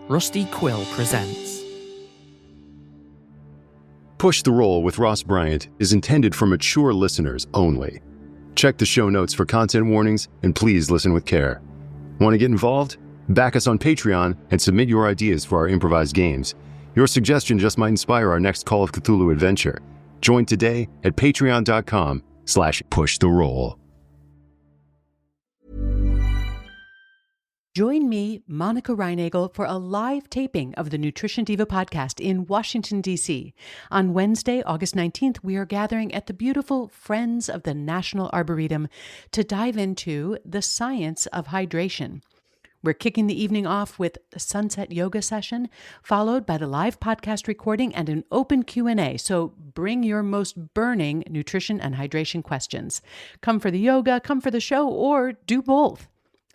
Rusty Quill presents. Push the Roll with Ross Bryant is intended for mature listeners only. Check the show notes for content warnings and please listen with care. Want to get involved? Back us on Patreon and submit your ideas for our improvised games. Your suggestion just might inspire our next Call of Cthulhu adventure. Join today at patreon.com/pushtheroll. Join me, Monica Reinagel, for a live taping of the Nutrition Diva podcast in Washington, D.C. On Wednesday, August 19th, we are gathering at the beautiful Friends of the National Arboretum to dive into the science of hydration. We're kicking the evening off with a sunset yoga session, followed by the live podcast recording and an open Q&A, so bring your most burning nutrition and hydration questions. Come for the yoga, come for the show, or do both.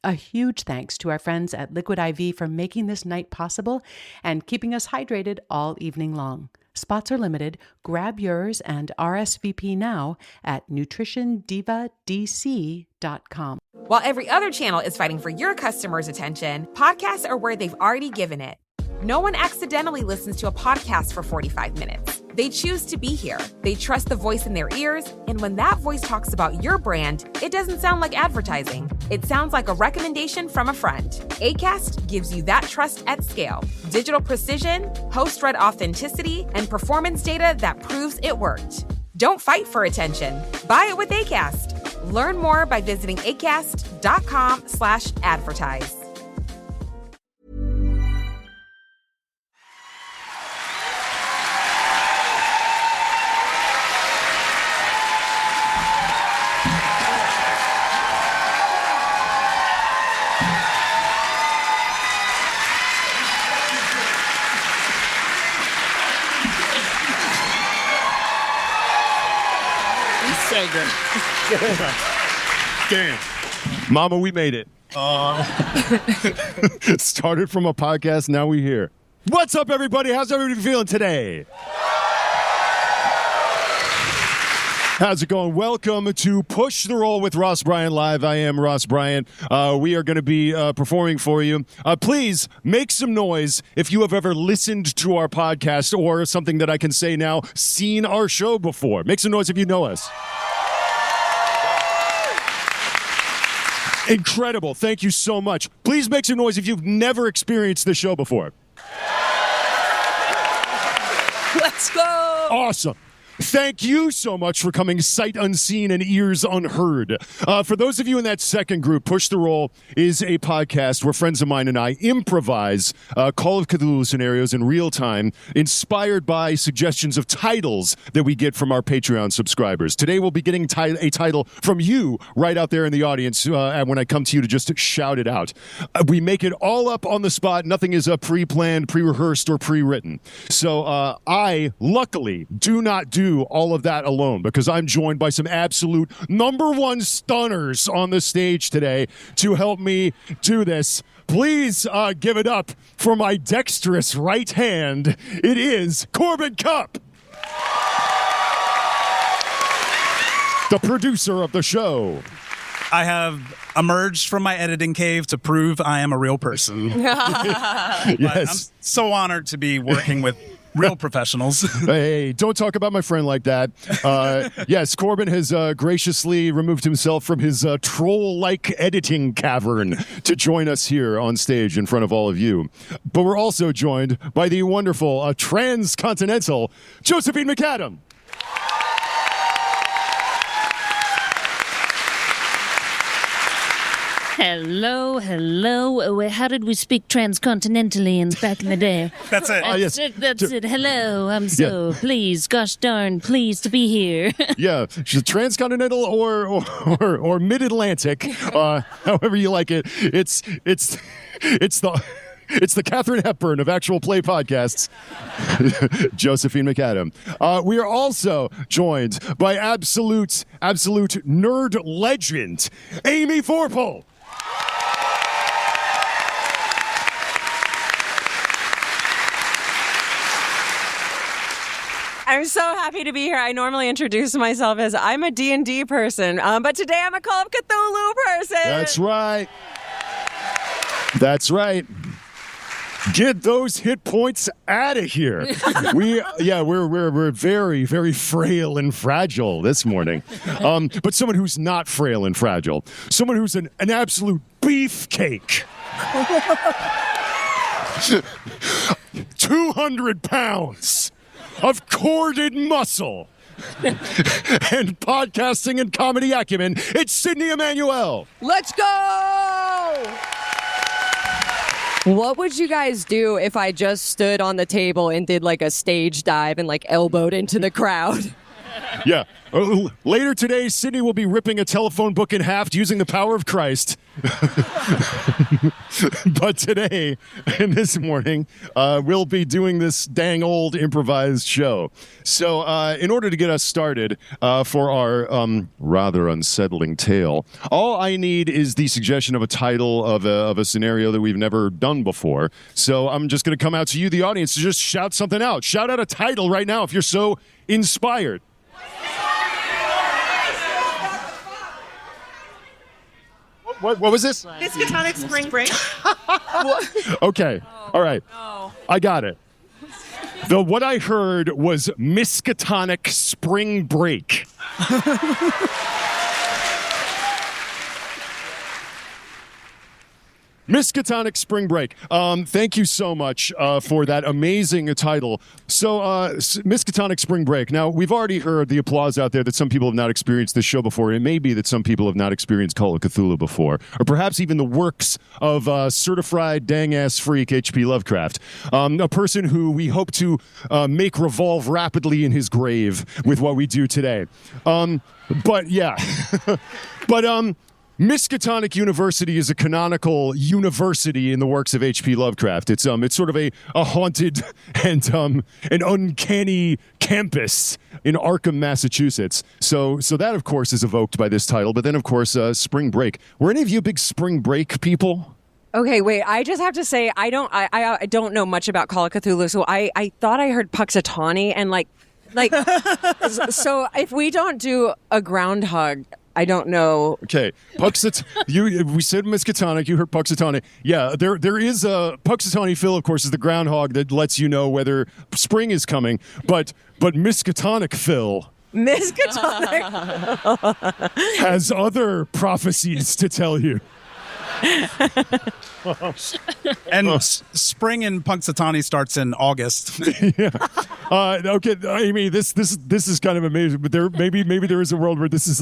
A huge thanks to our friends at Liquid IV for making this night possible and keeping us hydrated all evening long. Spots are limited. Grab yours and RSVP now at nutritiondivadc.com. While every other channel is fighting for your customers' attention, podcasts are where they've already given it. No one accidentally listens to a podcast for 45 minutes. They choose to be here. They trust the voice in their ears, and when that voice talks about your brand, it doesn't sound like advertising. It sounds like a recommendation from a friend. Acast gives you that trust at scale. Digital precision, host-read authenticity, and performance data that proves it worked. Don't fight for attention. Buy it with Acast. Learn more by visiting acast.com/advertise. Damn. Mama, we made it. Started from a podcast, now we here. What's up, everybody? How's everybody feeling today? How's it going? Welcome to Push the Roll with Ross Bryant Live. I am Ross Bryant. We are going to be performing for you. Please make some noise if you have ever listened to our podcast or something that I can say now, seen our show before. Make some noise if you know us. Incredible. Thank you so much. Please make some noise if you've never experienced the show before. Let's go! Awesome. Thank you so much for coming sight unseen and ears unheard. For those of you in that second group, Push the Roll is a podcast where friends of mine and I improvise Call of Cthulhu scenarios in real time, inspired by suggestions of titles that we get from our Patreon subscribers. Today we'll be getting a title from you right out there in the audience when I come to you to just shout it out. We make it all up on the spot. Nothing is pre-planned, pre-rehearsed, or pre-written. So I, luckily, do not do all of that alone because I'm joined by some absolute #1 stunners on the stage today to help me do this. Please give it up for my dexterous right hand. It is Corbin Cup, the producer of the show. I have emerged from my editing cave to prove I am a real person. Yes. I'm so honored to be working with real professionals. Hey, don't talk about my friend like that. Yes, Corbin has graciously removed himself from his troll-like editing cavern to join us here on stage in front of all of you. But we're also joined by the wonderful, transcontinental Josephine McAdam. Hello. How did we speak transcontinentally back in the day? That's it. That's it. Hello. I'm so pleased, gosh darn pleased to be here. Yeah, she's transcontinental or mid-Atlantic, however you like it. It's the Katharine Hepburn of actual play podcasts, Josephine McAdam. We are also joined by absolute nerd legend, Amy Vorpahl. I'm so happy to be here. I normally introduce myself as I'm a D&D person, but today I'm a Call of Cthulhu person. That's right. Get those hit points out of here. We're very, very frail and fragile this morning. But someone who's not frail and fragile. Someone who's an absolute beefcake. 200 pounds of corded muscle. And podcasting and comedy acumen, it's Sydney Amanuel. Let's go! What would you guys do if I just stood on the table and did like a stage dive and like elbowed into the crowd? Yeah. Later today, Sydney will be ripping a telephone book in half using the power of Christ. But today, and this morning, we'll be doing this dang old improvised show. So in order to get us started for our rather unsettling tale, all I need is the suggestion of a title of a scenario that we've never done before. So I'm just going to come out to you, the audience, to just shout something out. Shout out a title right now if you're so inspired. What was this? Miskatonic spring break. Okay. All right. No. I got it. What I heard was Miskatonic spring break. Miskatonic Spring Break. Thank you so much for that amazing title. So, Miskatonic Spring Break. Now, we've already heard the applause out there that some people have not experienced this show before. It may be that some people have not experienced Call of Cthulhu before, or perhaps even the works of certified dang-ass freak H.P. Lovecraft, a person who we hope to make revolve rapidly in his grave with what we do today. But, yeah. Miskatonic University is a canonical university in the works of H.P. Lovecraft. It's sort of a haunted and an uncanny campus in Arkham, Massachusetts. So that of course is evoked by this title. But then of course Spring Break. Were any of you big Spring Break people? Okay, wait. I just have to say I don't know much about Call of Cthulhu, so I thought I heard Puxatawny and like so if we don't do a groundhog, I don't know. Okay, we said Miskatonic. You heard Puxatawny. Yeah, there is a Puxatawny Phil, of course, is the groundhog that lets you know whether spring is coming. But Miskatonic Phil has other prophecies to tell you. And spring in Punxsutawney starts in August. Yeah. Okay. I mean, this is kind of amazing, but maybe there is a world where this is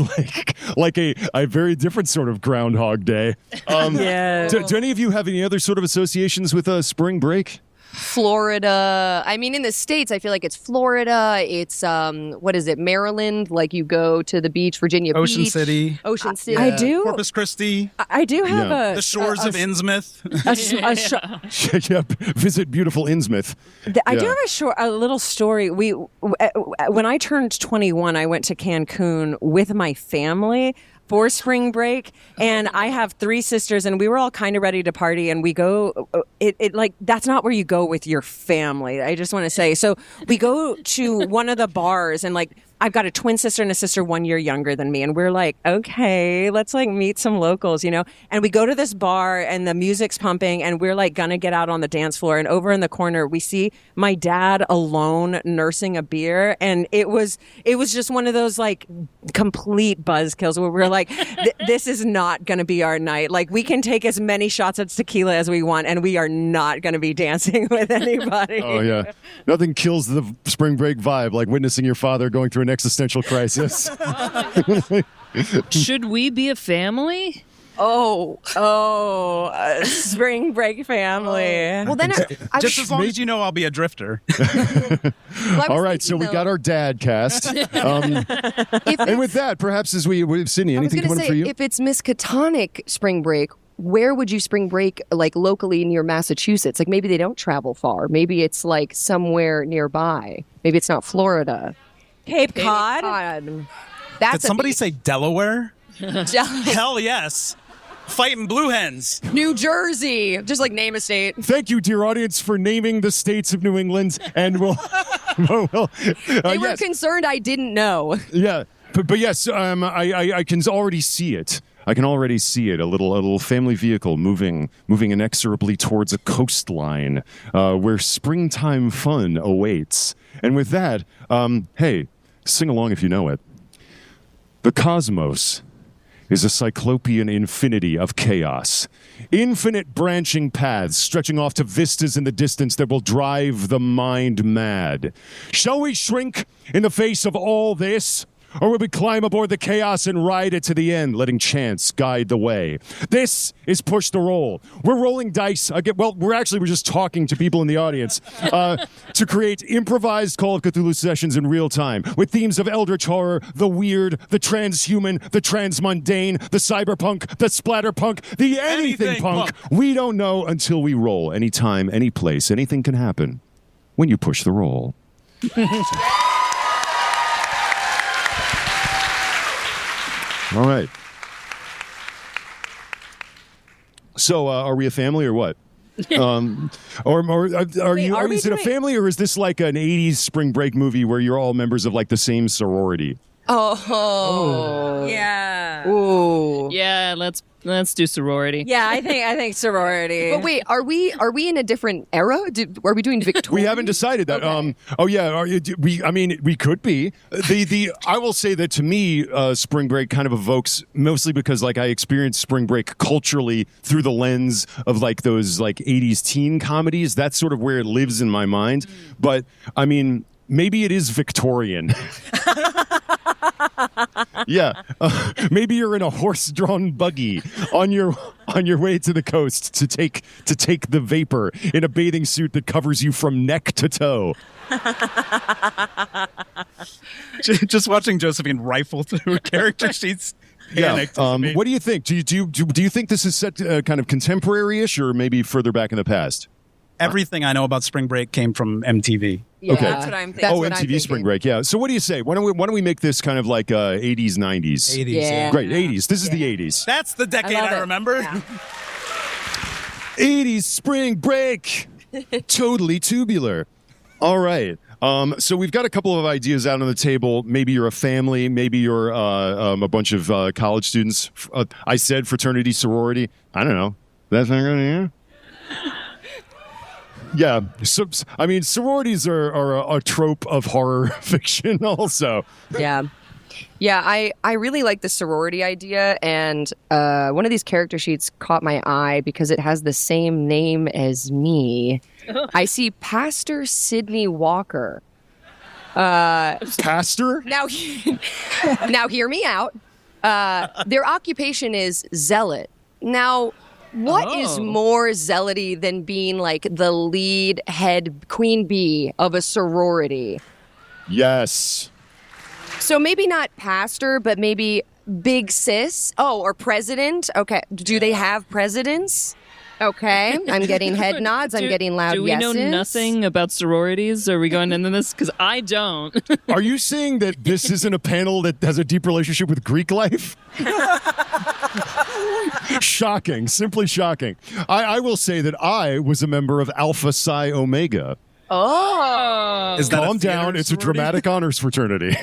like a very different sort of Groundhog Day. Yeah. Do any of you have any other sort of associations with spring break? Florida. I mean, in the States, I feel like it's Florida. It's, what is it, Maryland? Like you go to the beach, Virginia Beach. Ocean City. I do. Corpus Christi. I do have the shores of Innsmouth. Yeah, visit beautiful Innsmouth. I do have a little story. When I turned 21, I went to Cancun with my family for spring break, and I have 3 sisters, and we were all kind of ready to party, and we go, that's not where you go with your family, I just want to say. So we go to one of the bars, and I've got a twin sister and a sister 1 year younger than me, and we're like, okay, let's meet some locals, and we go to this bar, and the music's pumping, and we're gonna get out on the dance floor, and over in the corner we see my dad alone nursing a beer, and it was just one of those complete buzzkills where we're like, this is not gonna be our night. We can take as many shots of tequila as we want, and we are not gonna be dancing with anybody. Oh yeah, nothing kills the spring break vibe like witnessing your father going through an existential crisis. Should we be a family? Spring break family. Well, then just as long as you know I'll be a drifter. All right, so we got our dad cast. And with that, perhaps as Sydney, anything coming for you? If it's Miskatonic spring break, where would you spring break, locally near Massachusetts? Maybe they don't travel far. Maybe it's somewhere nearby. Maybe it's not Florida. Cape Cod. Did somebody say Delaware? Hell yes. Fighting blue hens. New Jersey. Just name a state. Thank you, dear audience, for naming the states of New England. And we'll they were concerned I didn't know. Yeah. But yes, I can already see it. I can already see it. A little family vehicle moving inexorably towards a coastline where springtime fun awaits. And with that, hey, sing along if you know it. The cosmos is a cyclopean infinity of chaos. Infinite branching paths stretching off to vistas in the distance that will drive the mind mad. Shall we shrink in the face of all this? Or will we climb aboard the chaos and ride it to the end, letting chance guide the way? This is Push the Roll. We're rolling dice. We're just talking to people in the audience to create improvised Call of Cthulhu sessions in real time with themes of eldritch horror, the weird, the transhuman, the transmundane, the cyberpunk, the splatterpunk, the anything punk. We don't know until we roll. Anytime, any place, anything can happen when you push the roll. All right. So, are we a family or what? Is it a family, or is this like an 80s spring break movie where you're all members of like the same sorority? Oh. Yeah. Ooh. Yeah, let's do sorority. Yeah, I think sorority. But wait, are we in a different era? Are we doing Victorian? We haven't decided that. Okay. We could be. I will say that to me, spring break kind of evokes, mostly because like I experienced spring break culturally through the lens of like those like 80s teen comedies. That's sort of where it lives in my mind. But I mean, maybe it is Victorian. Yeah, maybe you're in a horse-drawn buggy on your way to the coast to take the vapor in a bathing suit that covers you from neck to toe. Just watching Josephine rifle through character sheets. Panicked. Yeah. What do you think? Do you think this is set kind of contemporary-ish or maybe further back in the past? Everything I know about spring break came from MTV. Yeah, okay. That's what I'm thinking. MTV Spring Break, yeah. So what do you say? Why don't we make this kind of like 80s, 90s? 80s, yeah. Great, 80s. This is the 80s. That's the decade I remember. Yeah. 80s Spring Break. Totally tubular. All right. So we've got a couple of ideas out on the table. Maybe you're a family. Maybe you're a bunch of college students. I said fraternity, sorority. I don't know. That's not going to hear. Yeah, so, I mean, sororities are a trope of horror fiction also. Yeah. Yeah, I really like the sorority idea, and one of these character sheets caught my eye because it has the same name as me. I see Pastor Sidney Walker. Pastor? Now hear me out. Their occupation is zealot. Now, what is more zealoty than being like the lead head queen bee of a sorority? Yes. So maybe not pastor, but maybe big sis. Oh, or president. Okay. Do they have presidents? Okay. I'm getting head nods. I'm getting loud yeses. Do we know nothing about sororities? Are we going into this? Because I don't. Are you saying that this isn't a panel that has a deep relationship with Greek life? Shocking. Simply shocking. I will say that I was a member of Alpha Psi Omega. Oh. Is that Calm down. It's a dramatic honors fraternity.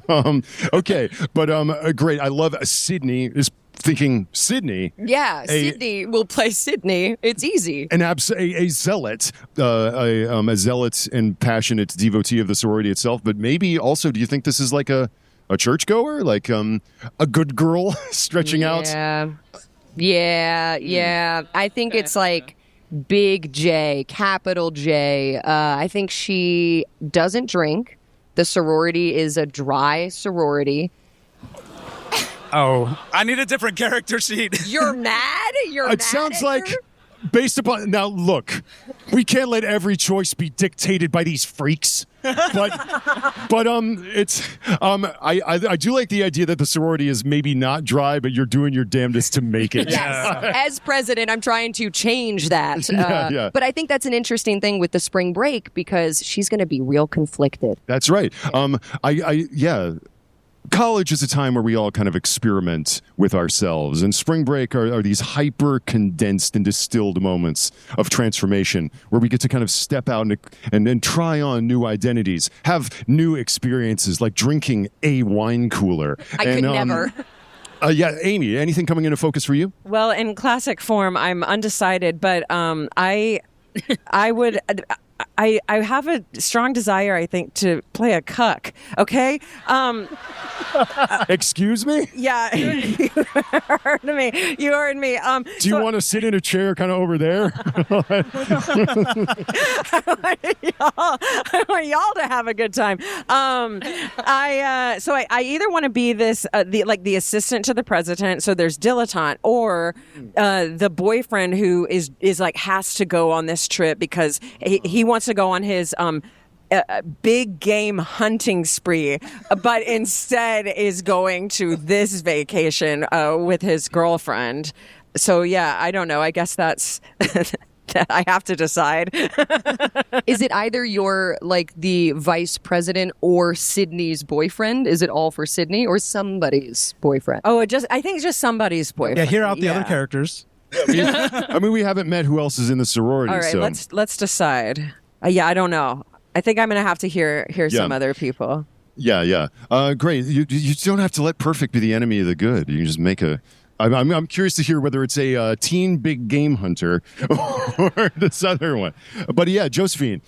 Okay. But great. I love Sydney is thinking Sydney. Yeah. Sydney will play Sydney. It's easy. A zealot, a zealot and passionate devotee of the sorority itself. But maybe also, do you think this is like a churchgoer? Like a good girl stretching out? Yeah. I think it's like Big J, capital J. I think she doesn't drink. The sorority is a dry sorority. Oh, I need a different character sheet. You're mad? It sounds like, based upon... Now, look, we can't let every choice be dictated by these freaks. But it's... I do like the idea that the sorority is maybe not dry, but you're doing your damnedest to make it. Yes. As president, I'm trying to change that. Yeah. But I think that's an interesting thing with the spring break because she's going to be real conflicted. That's right. college is a time where we all kind of experiment with ourselves, and spring break are these hyper condensed and distilled moments of transformation where we get to kind of step out and try on new identities, have new experiences like drinking a wine cooler. I could never. Yeah, Amy, anything coming into focus for you? Well, in classic form, I'm undecided, but I have a strong desire, I think, to play a cuck. Okay. Excuse me? Yeah, you heard me. You heard me. Do you want to sit in a chair kind of over there? I want y'all to have a good time. I either want to be this the assistant to the president, so there's dilettante, or the boyfriend who is like has to go on this trip because he wants to go on his big game hunting spree, but instead is going to this vacation with his girlfriend. So yeah, I don't know. I guess that's I have to decide. Is it either you're like the vice president or Sydney's boyfriend? Is it all for Sydney or somebody's boyfriend? Oh, I think it's just somebody's boyfriend. Yeah, hear out the other characters. I mean, we haven't met who else is in the sorority. All right, so. let's decide. Yeah, I don't know. I think I'm going to have to hear some other people. Yeah. Great. You don't have to let perfect be the enemy of the good. You can just make a... I'm curious to hear whether it's a teen big game hunter or this other one. But yeah, Josephine.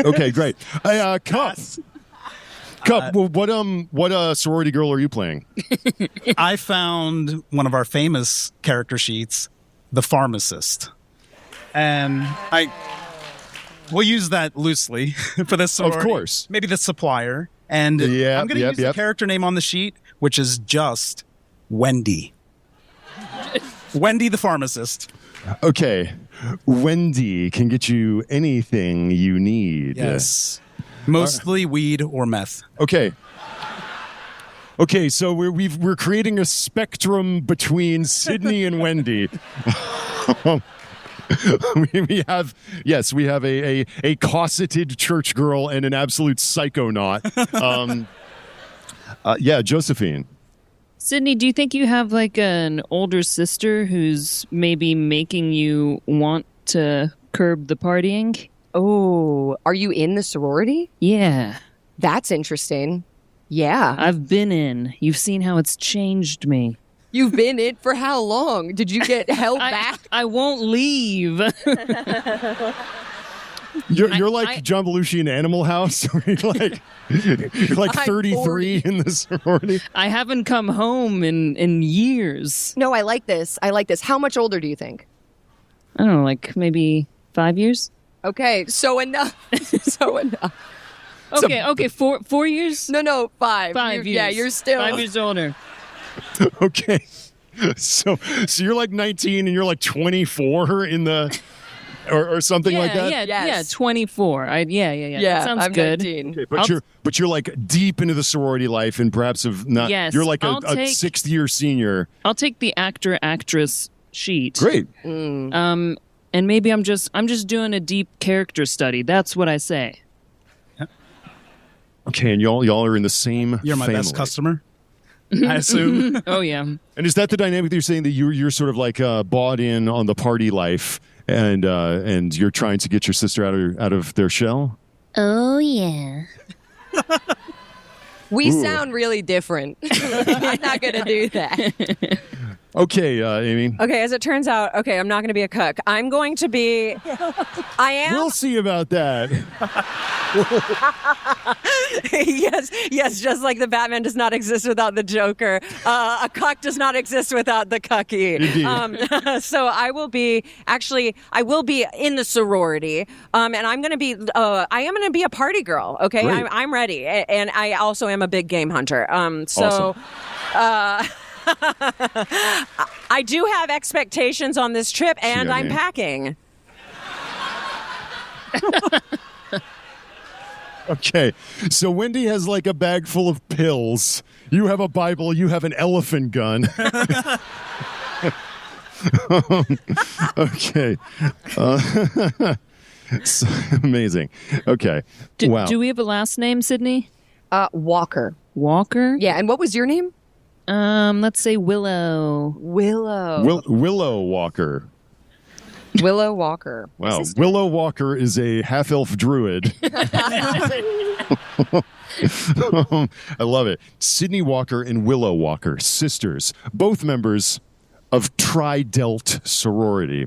Okay, great. Cup. Cup. What sorority girl are you playing? I found one of our famous character sheets, the pharmacist, and we'll use that loosely for this sorority. Of course. Maybe the supplier. And I'm going to use the character name on the sheet, which is just Wendy. Wendy the pharmacist. Okay. Wendy can get you anything you need. Yes. Mostly weed or meth. Okay, so we're creating a spectrum between Sydney and Wendy. we have a cosseted church girl and an absolute psychonaut. Yeah, Josephine. Sydney, do you think you have like an older sister who's maybe making you want to curb the partying? Oh, are you in the sorority? Yeah. That's interesting. Yeah. I've been in. You've seen how it's changed me. You've been in for how long? Did you get held back? I won't leave. You're like John Belushi in Animal House. You're like 33 in the sorority. I haven't come home in years. No, I like this. How much older do you think? I don't know, like maybe 5 years? Okay, so enough. Okay, 4 years? No, 5. 5 years. Yeah, you're still 5 years older. Okay. So you're like 19 and you're like 24 in the or something like that? Yeah, 24. Yeah, that sounds I'm good. 19. Okay, but you're like deep into the sorority life and perhaps have not. Yes, you're like a sixth year senior. I'll take the actor-actress sheet. Great. And maybe I'm just doing a deep character study. That's what I say. Okay, and y'all are in the same You're my family. best customer, I assume. Oh, yeah. And is that the dynamic that you're saying that you're sort of like bought in on the party life and you're trying to get your sister out of their shell? Oh, yeah. We sound really different. I'm not going to do that. Okay, Amy. Okay, as it turns out, I'm not going to be a cook. I'm going to be... I am... We'll see about that. Yes, just like the Batman does not exist without the Joker, a cuck does not exist without the cucky. So I will be in the sorority, and I'm going to be, I am going to be a party girl, okay? I'm ready, and I also am a big game hunter. Awesome. I do have expectations on this trip, and I'm packing. Okay, so Wendy has like a bag full of pills. You have a Bible. You have an elephant gun. Okay. It's amazing. Okay. Wow. Do we have a last name, Sydney? Walker. Walker? Yeah, and what was your name? Let's say Willow. Willow Walker. Willow Walker. Wow. Willow Walker is a half-elf druid. I love it. Sydney Walker and Willow Walker, sisters, both members of Tri-Delt sorority.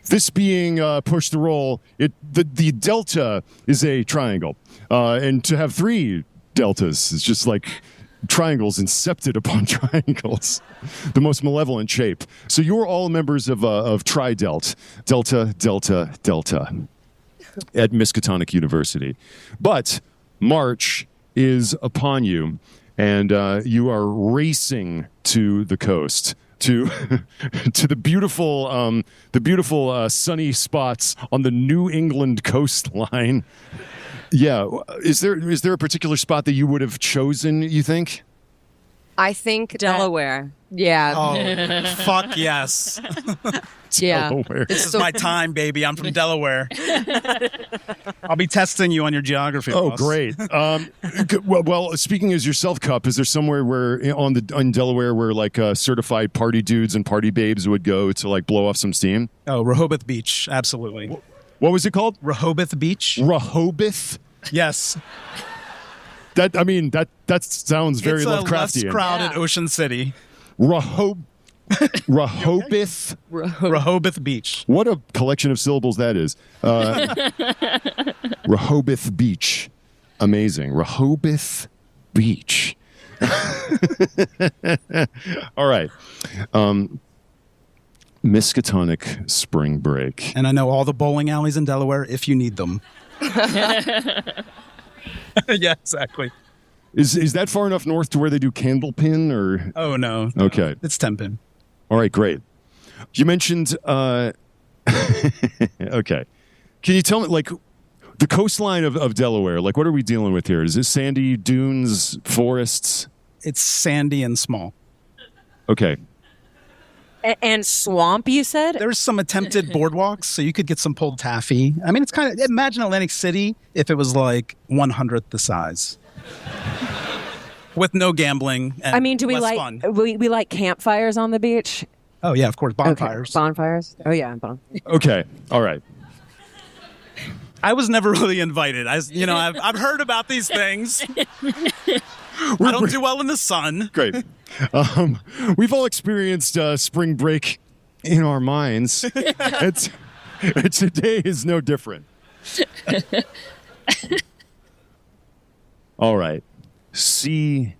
This being push the roll, the delta is a triangle. And to have 3 deltas is just like triangles incepted upon triangles. The most malevolent shape. So you're all members of Tri-Delt. Delta, Delta, Delta. At Miskatonic University. But March is upon you, and you are racing to the coast. To the beautiful sunny spots on the New England coastline. Yeah, is there a particular spot that you would have chosen, you think? I think Delaware. Yeah. Oh, fuck yes. Yeah. Delaware. This is my time, baby. I'm from Delaware. I'll be testing you on your geography. Oh, boss. great. Well, speaking as yourself, Cup, is there somewhere where in Delaware where like certified party dudes and party babes would go to like blow off some steam? Oh, Rehoboth Beach. Absolutely. What was it called? Rehoboth Beach. Rehoboth? Yes. That sounds very it's Lovecraftian. It's a less crowded Ocean City. Rehoboth. Rehoboth Beach. What a collection of syllables that is. Rehoboth Beach. Amazing. Rehoboth Beach. All right. Miskatonic spring break. And I know all the bowling alleys in Delaware if you need them. Yeah, exactly. Is that far enough north to where they do Candlepin or? Oh, no. Okay. It's 10-pin. All right, great. You mentioned, okay. Can you tell me, like, the coastline of Delaware, like, what are we dealing with here? Is it sandy dunes, forests? It's sandy and small. Okay. And swamp, you said? There's some attempted boardwalks, so you could get some pulled taffy. I mean, it's kind of, imagine Atlantic City if it was like 1/100th the size. With no gambling and I mean, do we less like fun. we like campfires on the beach? Oh, yeah, of course. Bonfires. Okay. Bonfires? Oh, yeah. Okay. All right. I was never really invited. I've heard about these things. I don't do well in the sun. Great. We've all experienced spring break in our minds. Today is no different. All right. See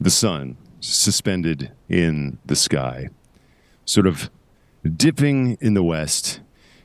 the sun suspended in the sky, sort of dipping in the west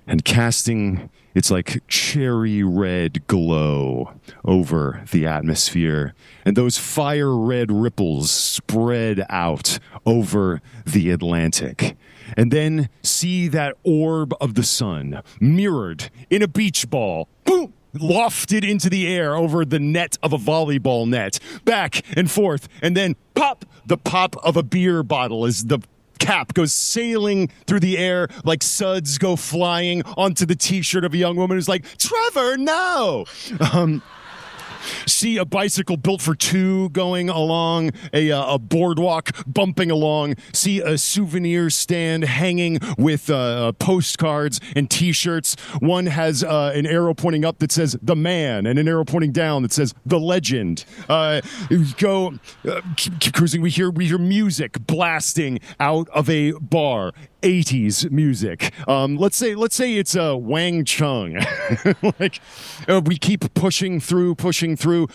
and casting its like cherry red glow over the atmosphere. And those fire red ripples spread out over the Atlantic. And then see that orb of the sun mirrored in a beach ball. Boom! Lofted into the air over the net of a volleyball net. Back and forth. And then pop! The pop of a beer bottle as the cap goes sailing through the air like suds go flying onto the t-shirt of a young woman who's like, Trevor, no! See a bicycle built for two going along a boardwalk, bumping along. See a souvenir stand hanging with postcards and T-shirts. One has an arrow pointing up that says "The Man" and an arrow pointing down that says "The Legend." Keep cruising. We hear music blasting out of a bar. 80s music. Let's say it's Wang Chung. We keep pushing through,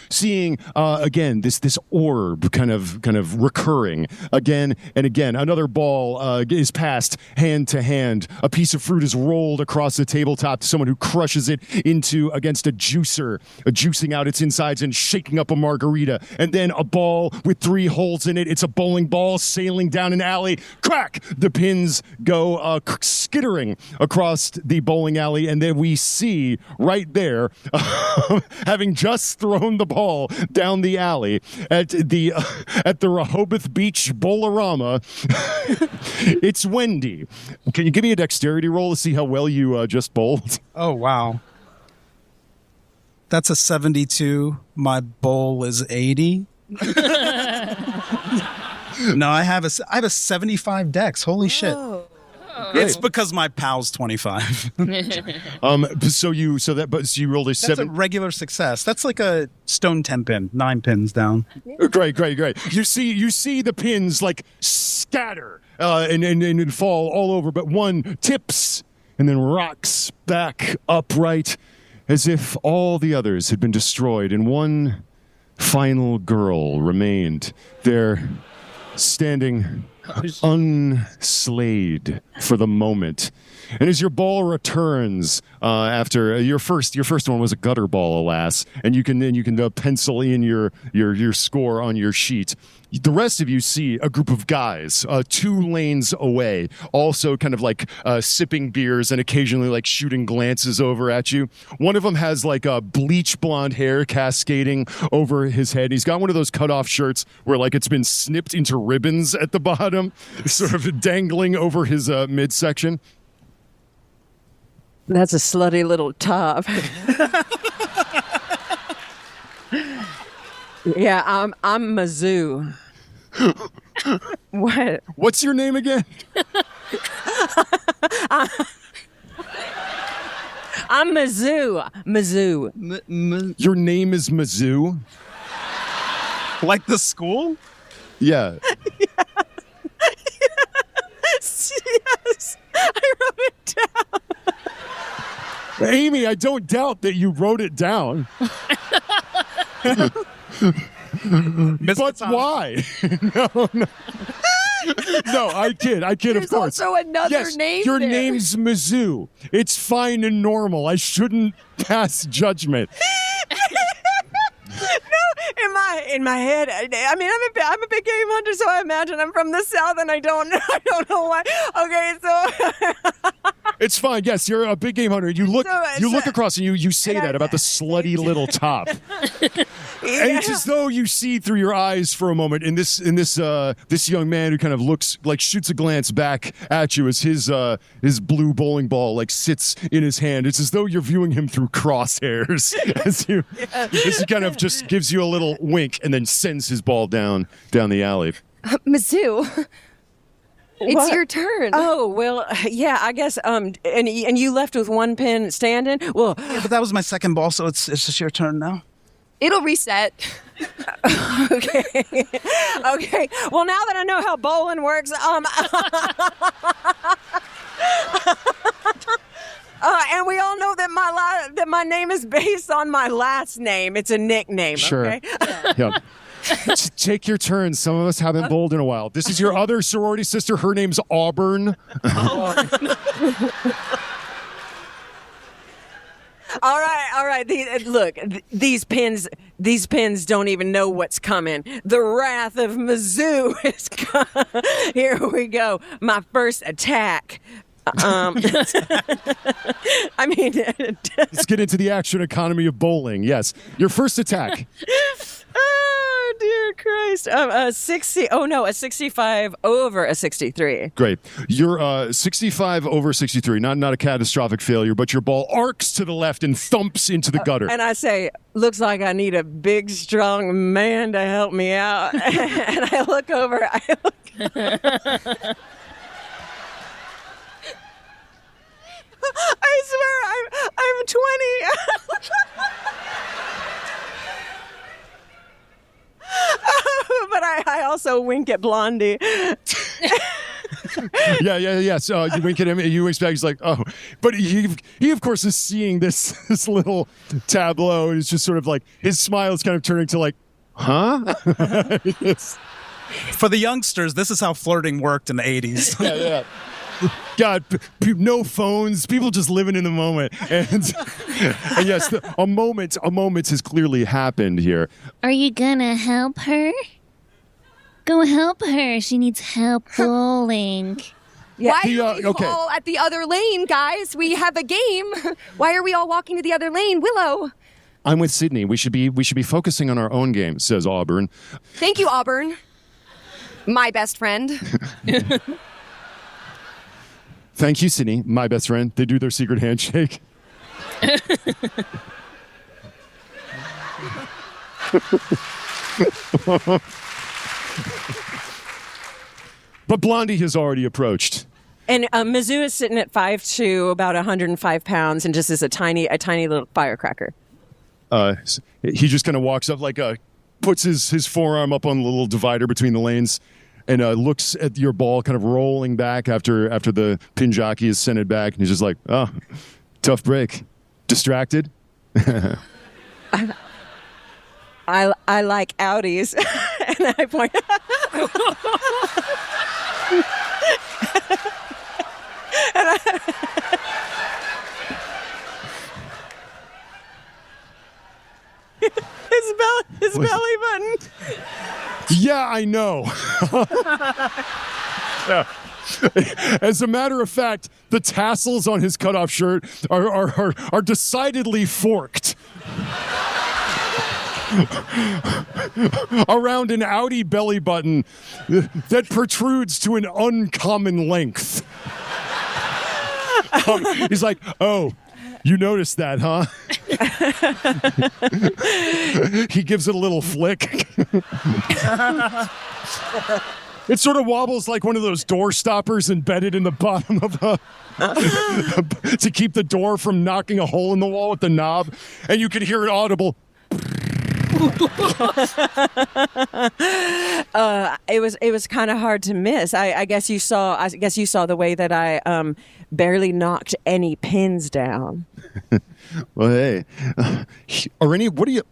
seeing again this orb kind of recurring again and again. Another ball is passed hand to hand. A piece of fruit is rolled across the tabletop to someone who crushes it against a juicer, juicing out its insides and shaking up a margarita. And then a ball with 3 holes in it. It's a bowling ball sailing down an alley. Crack! The pins go skittering across the bowling alley, and then we see right there, having just thrown the ball down the alley at the Rehoboth Beach Bowlerama, it's Wendy. Can you give me a dexterity roll to see how well you just bowled? Oh, wow. That's a 72. My bowl is 80. No, I have a 75 dex. Holy shit. It's because my pal's 25. So you rolled a That's 7. a regular success. That's like a stone 10 pin, 9 pins down. Great. You see the pins like scatter and fall all over, but one tips and then rocks back upright as if all the others had been destroyed and one final girl remained there, standing unslayed for the moment. And as your ball returns after your first one was a gutter ball, alas, and you can pencil in your score on your sheet. The rest of you see a group of guys 2 lanes away, also kind of like sipping beers and occasionally like shooting glances over at you. One of them has like a bleach blonde hair cascading over his head. He's got one of those cutoff shirts where like it's been snipped into ribbons at the bottom, sort of dangling over his midsection. That's a slutty little top. Yeah, I'm Mizzou. What? What's your name again? I'm Mizzou. Mizzou. Your name is Mizzou? Like the school? Yeah. Yes. I wrote it down. Amy, I don't doubt that you wrote it down. But why? No. No, I kid, of course. There's also another name your there. name's Mizzou. It's fine and normal. I shouldn't pass judgment. No, in my head, I mean, I'm a big game hunter, so I imagine I'm from the South, and I don't know why. Okay, so It's fine. Yes, you're a big game hunter. You look across and you say that about the slutty little top. And it's as though you see through your eyes for a moment in this young man who kind of looks like shoots a glance back at you as his blue bowling ball like sits in his hand. It's as though you're viewing him through crosshairs as he kind of just gives you a little wink and then sends his ball down the alley. Mizzou, it's What? your turn. Oh, well, yeah, I guess, and you left with one pin standing? Well, Yeah, but that was my second ball, so it's just your turn now. It'll reset. okay. Okay. Well, now that I know how bowling works, and we all know that my name is based on my last name. It's a nickname, Sure. okay? Yep. Take your turn. Some of us haven't bowled in a while. This is your other sorority sister. Her name's Auburn. All right. These pins don't even know what's coming. The wrath of Mizzou is coming. Here we go. My first attack. I mean, Let's get into the action economy of bowling. Yes. Your first attack. oh dear Christ. A 65 over a 63. Great. You're 65 over 63. Not a catastrophic failure, but your ball arcs to the left and thumps into the gutter. And I say, looks like I need a big, strong man to help me out. And I look over. I swear, I'm 20. But I also wink at Blondie. Yeah. So you wink at him, and you winks back. He's like, oh. But he of course, is seeing this little tableau, and it's just sort of like, his smile is kind of turning to like, huh? Yes. For the youngsters, this is how flirting worked in the 80s. Yeah. God, no phones, people just living in the moment. And yes, a moment has clearly happened here. Are you gonna help her? Go help her. She needs help bowling. Why are we okay. all at the other lane, guys? We have a game. Why are we all walking to the other lane? Willow. I'm with Sydney. We should be focusing on our own game, says Auburn. Thank you, Auburn. My best friend. Thank you, Sydney, my best friend. They do their secret handshake. But Blondie has already approached. And Mizzou is sitting at 5'2", about 105 pounds, and just is a tiny little firecracker. He just kind of walks up, puts his forearm up on the little divider between the lanes, and looks at your ball kind of rolling back after the pin jockey is sent it back, and he's just like, oh, tough break. Distracted? I like Audis. And I point his belly button. Yeah, I know. Yeah. As a matter of fact, the tassels on his cutoff shirt are decidedly forked. Around an Audi belly button that protrudes to an uncommon length. He's like, oh, you noticed that, huh? He gives it a little flick. It sort of wobbles like one of those door stoppers embedded in the bottom of to keep the door from knocking a hole in the wall with the knob, and you can hear it audible. It was kind of hard to miss. I guess you saw the way that I barely knocked any pins down. Well, hey, what do you?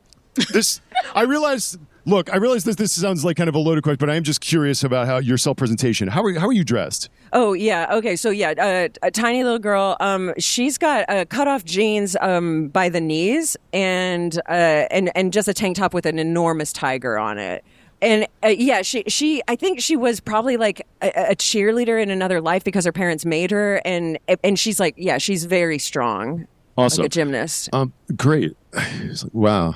This I realize. Look, I realize this sounds like kind of a loaded question, but I am just curious about how your self-presentation. How are you dressed? Oh yeah, okay. So yeah, a tiny little girl. She's got cut off jeans by the knees, and just a tank top with an enormous tiger on it. And yeah, she I think she was probably like a cheerleader in another life because her parents made her, and she's like, yeah, she's very strong. Awesome. Like a gymnast. Great. Wow.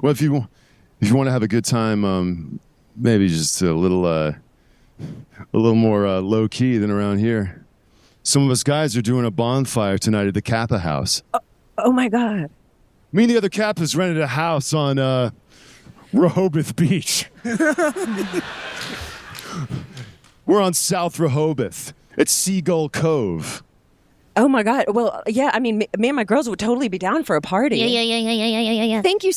Well, if you want to have a good time, maybe just a little more low key than around here. Some of us guys are doing a bonfire tonight at the Kappa house. Oh my God. Me and the other Kappas rented a house on Rehoboth Beach. We're on South Rehoboth at Seagull Cove. Oh my God. Well, yeah, I mean, me and my girls would totally be down for a party. Yeah. Thank you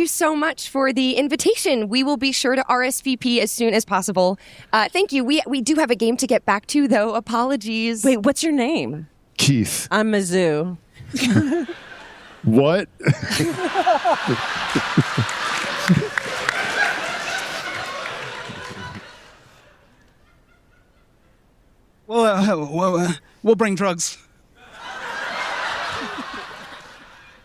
so much for the invitation. We will be sure to RSVP as soon as possible. Thank you. We do have a game to get back to, though. Apologies. Wait, what's your name? Keith. I'm Mizzou. What? We'll bring drugs.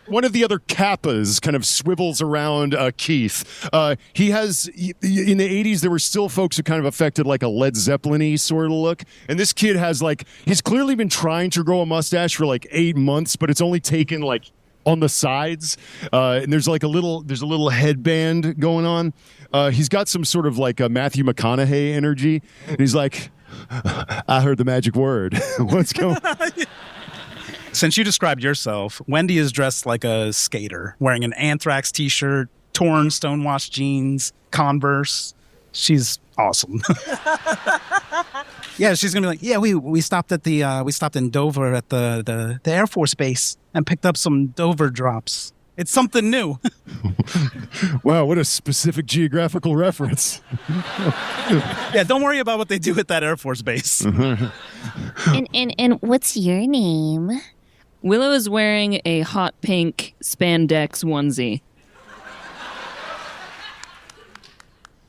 One of the other Kappas kind of swivels around Keith. He has, in the 80s, there were still folks who kind of affected like a Led Zeppelin-y sort of look. And this kid has he's clearly been trying to grow a mustache for like 8 months, but it's only taken like on the sides. And there's a little headband going on. He's got some sort of like a Matthew McConaughey energy. And he's like, I heard the magic word. What's going on? Since you described yourself, Wendy is dressed like a skater, wearing an Anthrax t-shirt, torn stonewashed jeans, Converse. She's awesome. Yeah, she's gonna be like, yeah, we stopped in Dover at the Air Force Base and picked up some Dover drops. It's something new. Wow, what a specific geographical reference. Yeah, don't worry about what they do at that Air Force Base. And what's your name? Willow is wearing a hot pink spandex onesie.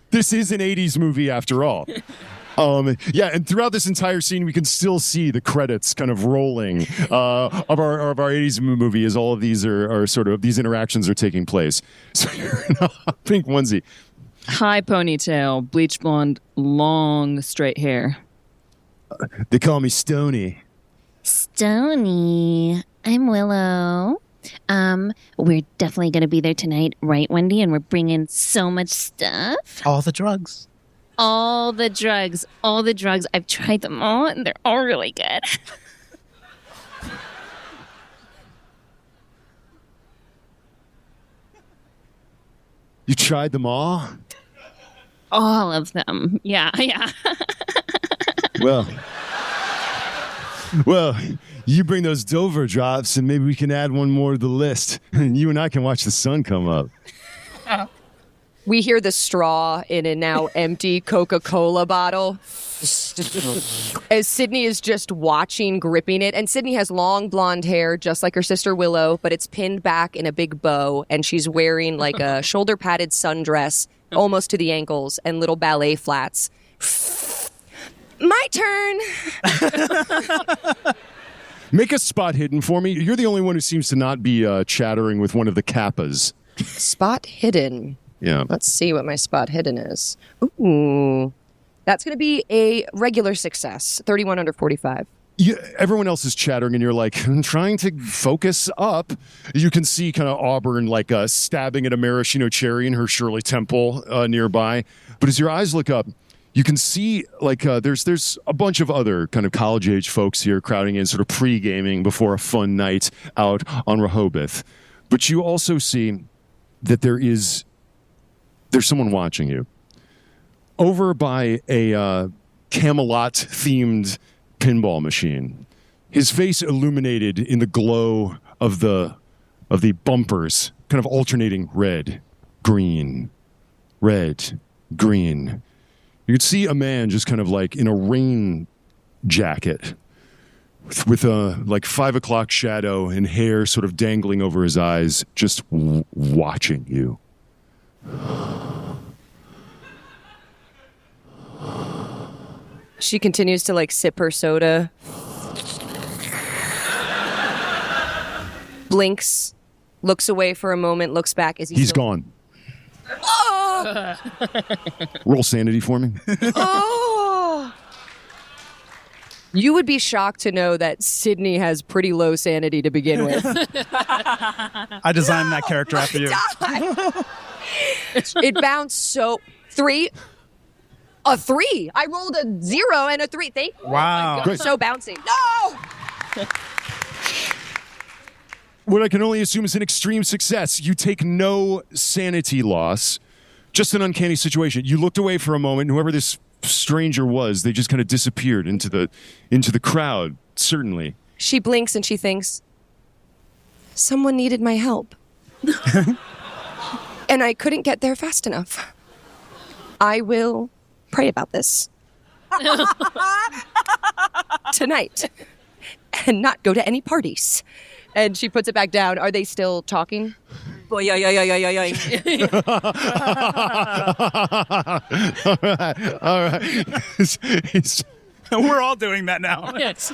This is an 80s movie after all. Yeah, and throughout this entire scene, we can still see the credits kind of rolling of our 80s movie as all of these are sort of, these interactions are taking place. So you're in a hot pink onesie. High ponytail, bleach blonde, long straight hair. They call me Stony. Stony. I'm Willow. We're definitely going to be there tonight, right, Wendy? And we're bringing so much stuff. All the drugs. All the drugs. I've tried them all, and they're all really good. You tried them all? All of them. Yeah. Well, you bring those Dover drops and maybe we can add one more to the list. And you and I can watch the sun come up. We hear the straw in a now empty Coca-Cola bottle. As Sydney is just watching, gripping it. And Sydney has long blonde hair, just like her sister Willow, but it's pinned back in a big bow. And she's wearing like a shoulder-padded sundress, almost to the ankles, and little ballet flats. My turn. Make a spot hidden for me. You're the only one who seems to not be chattering with one of the kappas. Spot hidden. Yeah. Let's see what my spot hidden is. Ooh. That's going to be a regular success. 31 under 45. Everyone else is chattering and you're like, I'm trying to focus up. You can see kind of Auburn like stabbing at a maraschino cherry in her Shirley Temple nearby. But as your eyes look up, you can see like there's a bunch of other kind of college age folks here crowding in, sort of pre-gaming before a fun night out on Rehoboth. But you also see that there's someone watching you. Over by a Camelot-themed pinball machine, his face illuminated in the glow of the bumpers, kind of alternating red, green. You could see a man just kind of like in a rain jacket with a like 5 o'clock shadow and hair sort of dangling over his eyes, just watching you. She continues to like sip her soda. Blinks, looks away for a moment, looks back. He's gone. Oh! Roll sanity for me. Oh! You would be shocked to know that Sydney has pretty low sanity to begin with. I designed that character after you. It bounced so... 3? A 3. I rolled a 0 and a 3. Thank you. Wow. Oh so bouncy. No! What I can only assume is an extreme success. You take no sanity loss. Just an uncanny situation. You looked away for a moment. Whoever this stranger was, they just kind of disappeared into the crowd, certainly. She blinks and she thinks, someone needed my help. And I couldn't get there fast enough. I will pray about this tonight and not go to any parties. And she puts it back down. Are they still talking? Boy, yeah. All right. We're all doing that now. Yes.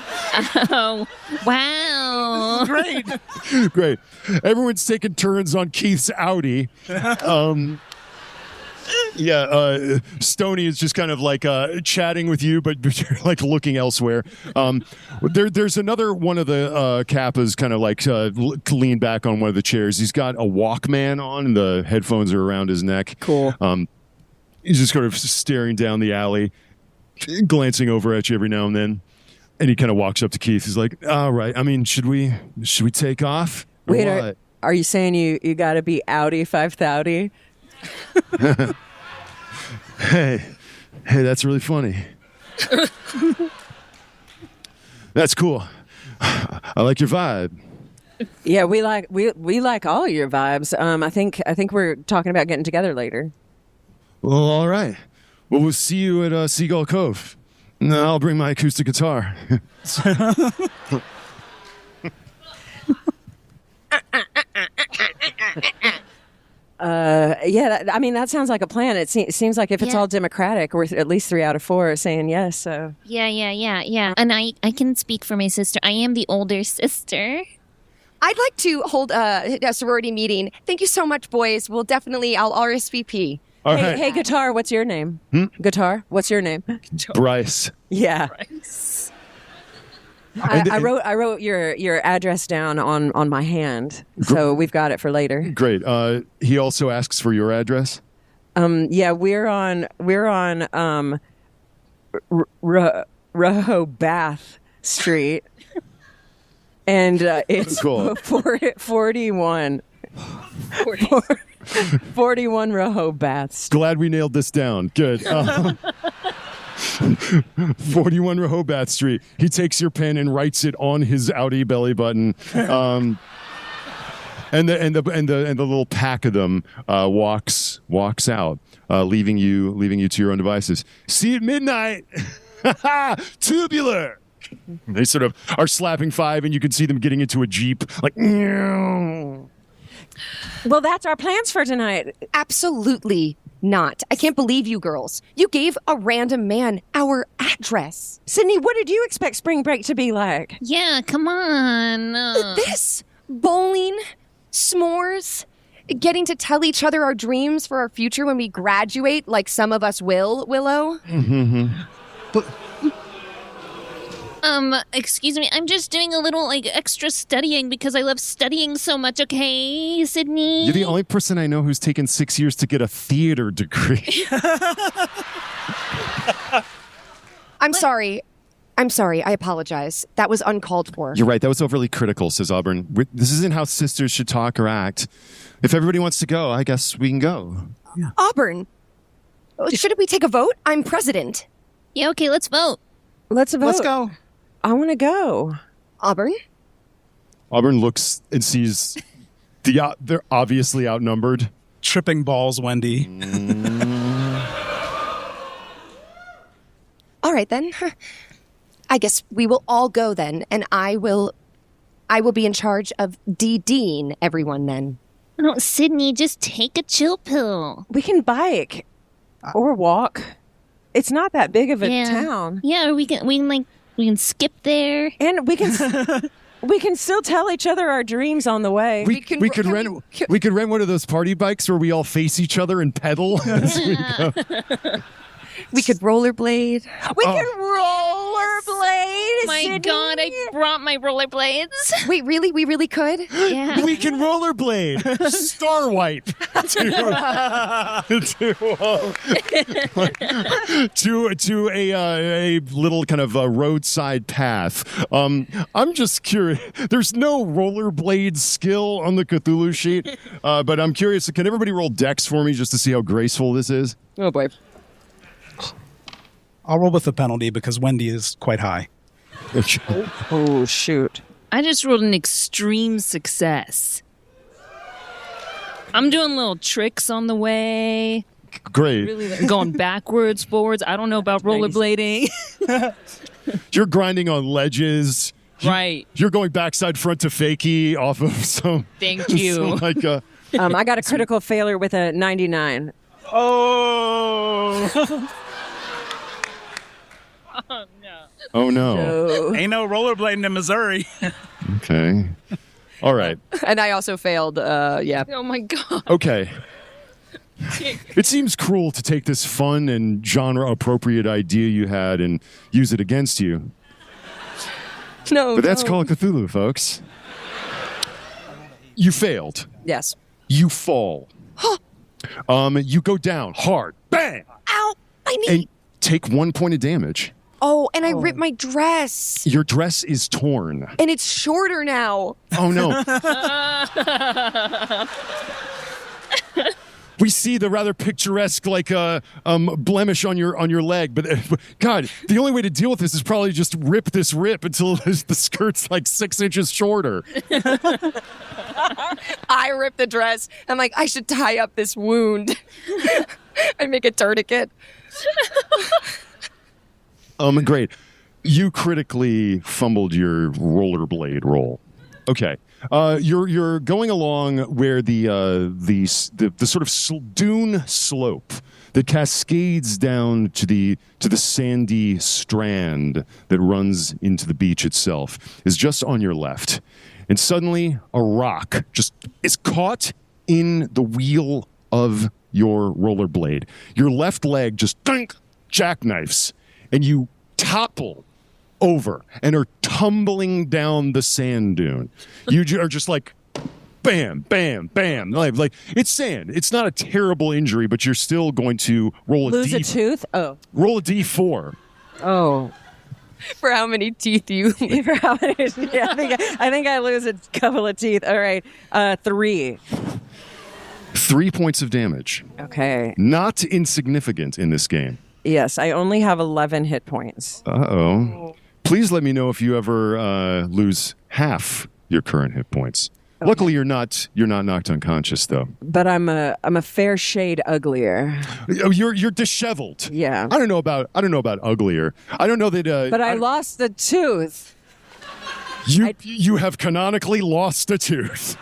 Oh, wow. Great. Everyone's taking turns on Keith's Audi. Stoney is just kind of like chatting with you, but you're like looking elsewhere. There's another one of the Kappas kind of like leaned back on one of the chairs. He's got a Walkman on, and the headphones are around his neck. Cool. He's just sort of staring down the alley, glancing over at you every now and then. And he kind of walks up to Keith. He's like, all right, I mean, should we take off? Wait, are you saying you got to be Audi 5000? Hey, that's really funny. That's cool. I like your vibe. Yeah, we like all your vibes. I think we're talking about getting together later. Well, all right. Well, we'll see you at Seagull Cove. No, I'll bring my acoustic guitar. I mean, that sounds like a plan. It seems like if it's all democratic, we're at least 3 out of 4 saying yes. So Yeah. And I can speak for my sister. I am the older sister. I'd like to hold a sorority meeting. Thank you so much, boys. I'll RSVP. All right. Hey, Guitar, what's your name? Guitar, what's your name? Bryce. Yeah. Bryce. I wrote your address down on my hand, so we've got it for later. Great. He also asks for your address. Yeah, we're on Rehoboth Street, and it's Cool. 41. 41 Rehoboth. Glad we nailed this down. Good. 41 Rehoboth Street. He takes your pen and writes it on his Audi belly button. And the little pack of them walks out, leaving you to your own devices. See you at midnight. Tubular. They sort of are slapping 5, and you can see them getting into a Jeep. Like, well, that's our plans for tonight. Absolutely not. I can't believe you girls. You gave a random man our address. Sydney, what did you expect spring break to be like? Yeah, come on. This? Bowling? S'mores? Getting to tell each other our dreams for our future when we graduate, like some of us will, Willow? Mm-hmm. Excuse me, I'm just doing a little, extra studying because I love studying so much, okay, Sydney? You're the only person I know who's taken 6 years to get a theater degree. I'm sorry. I apologize. That was uncalled for. You're right. That was overly critical, says Auburn. This isn't how sisters should talk or act. If everybody wants to go, I guess we can go. Yeah. Auburn, shouldn't we take a vote? I'm president. Yeah, okay, let's vote. Let's vote. Let's go. I want to go. Auburn? Auburn looks and sees they're obviously outnumbered. Tripping balls, Wendy. All right, then. I guess we will all go then, and I will be in charge of DDing everyone then. No, Sydney, just take a chill pill. We can bike or walk. It's not that big of a town. Yeah, we can skip there, and we can still tell each other our dreams on the way. We could rent one of those party bikes where we all face each other and pedal. As we go. We could rollerblade. We could rollerblade. My Sydney. God, I brought my rollerblades. Wait, really? We really could? Yeah. We can rollerblade. Star wipe. to a little kind of roadside path. I'm just curious. There's no rollerblade skill on the Cthulhu sheet, but I'm curious. Can everybody roll dex for me just to see how graceful this is? Oh boy. I'll roll with the penalty because Wendy is quite high. Oh, shoot. I just rolled an extreme success. I'm doing little tricks on the way. Great. Really going backwards, forwards. I don't know about rollerblading. You're grinding on ledges. Right. You're going backside front to fakie off of some. Thank you. I got a critical failure with a 99. Oh. Oh no. Ain't no rollerblading in Missouri. Okay. All right. And I also failed, yeah. Oh my God. Okay. It seems cruel to take this fun and genre-appropriate idea you had and use it against you. No. But that's Call of Cthulhu, folks. You failed. Yes. You fall. You go down hard. Bang! Ow! My knee! And take 1 point of damage. Oh, and I ripped my dress. Your dress is torn. And it's shorter now. Oh, no. We see the rather picturesque, blemish on your leg. But, God, the only way to deal with this is probably just rip until the skirt's 6 inches shorter. I ripped the dress. I'm like, I should tie up this wound. I make a tourniquet. Great. You critically fumbled your rollerblade roll. Okay. You're going along where the sort of dune slope that cascades down to the sandy strand that runs into the beach itself is just on your left. And suddenly a rock just is caught in the wheel of your rollerblade. Your left leg just jackknifes, and you topple over and are tumbling down the sand dune. You are just like, bam, bam, bam. Like it's sand. It's not a terrible injury, but you're still going to lose a tooth. Oh, roll a D4. Oh, for how many teeth you? For how many? Yeah, I think I lose a couple of teeth. All right, 3. 3 points of damage. Okay. Not insignificant in this game. Yes, I only have 11 hit points. Uh-oh. Please let me know if you ever lose half your current hit points. Okay. Luckily, you're not knocked unconscious, though. But I'm a fair shade uglier. Oh, you're disheveled. Yeah. I don't know about uglier. I don't know that. But I lost the tooth. You have canonically lost a tooth.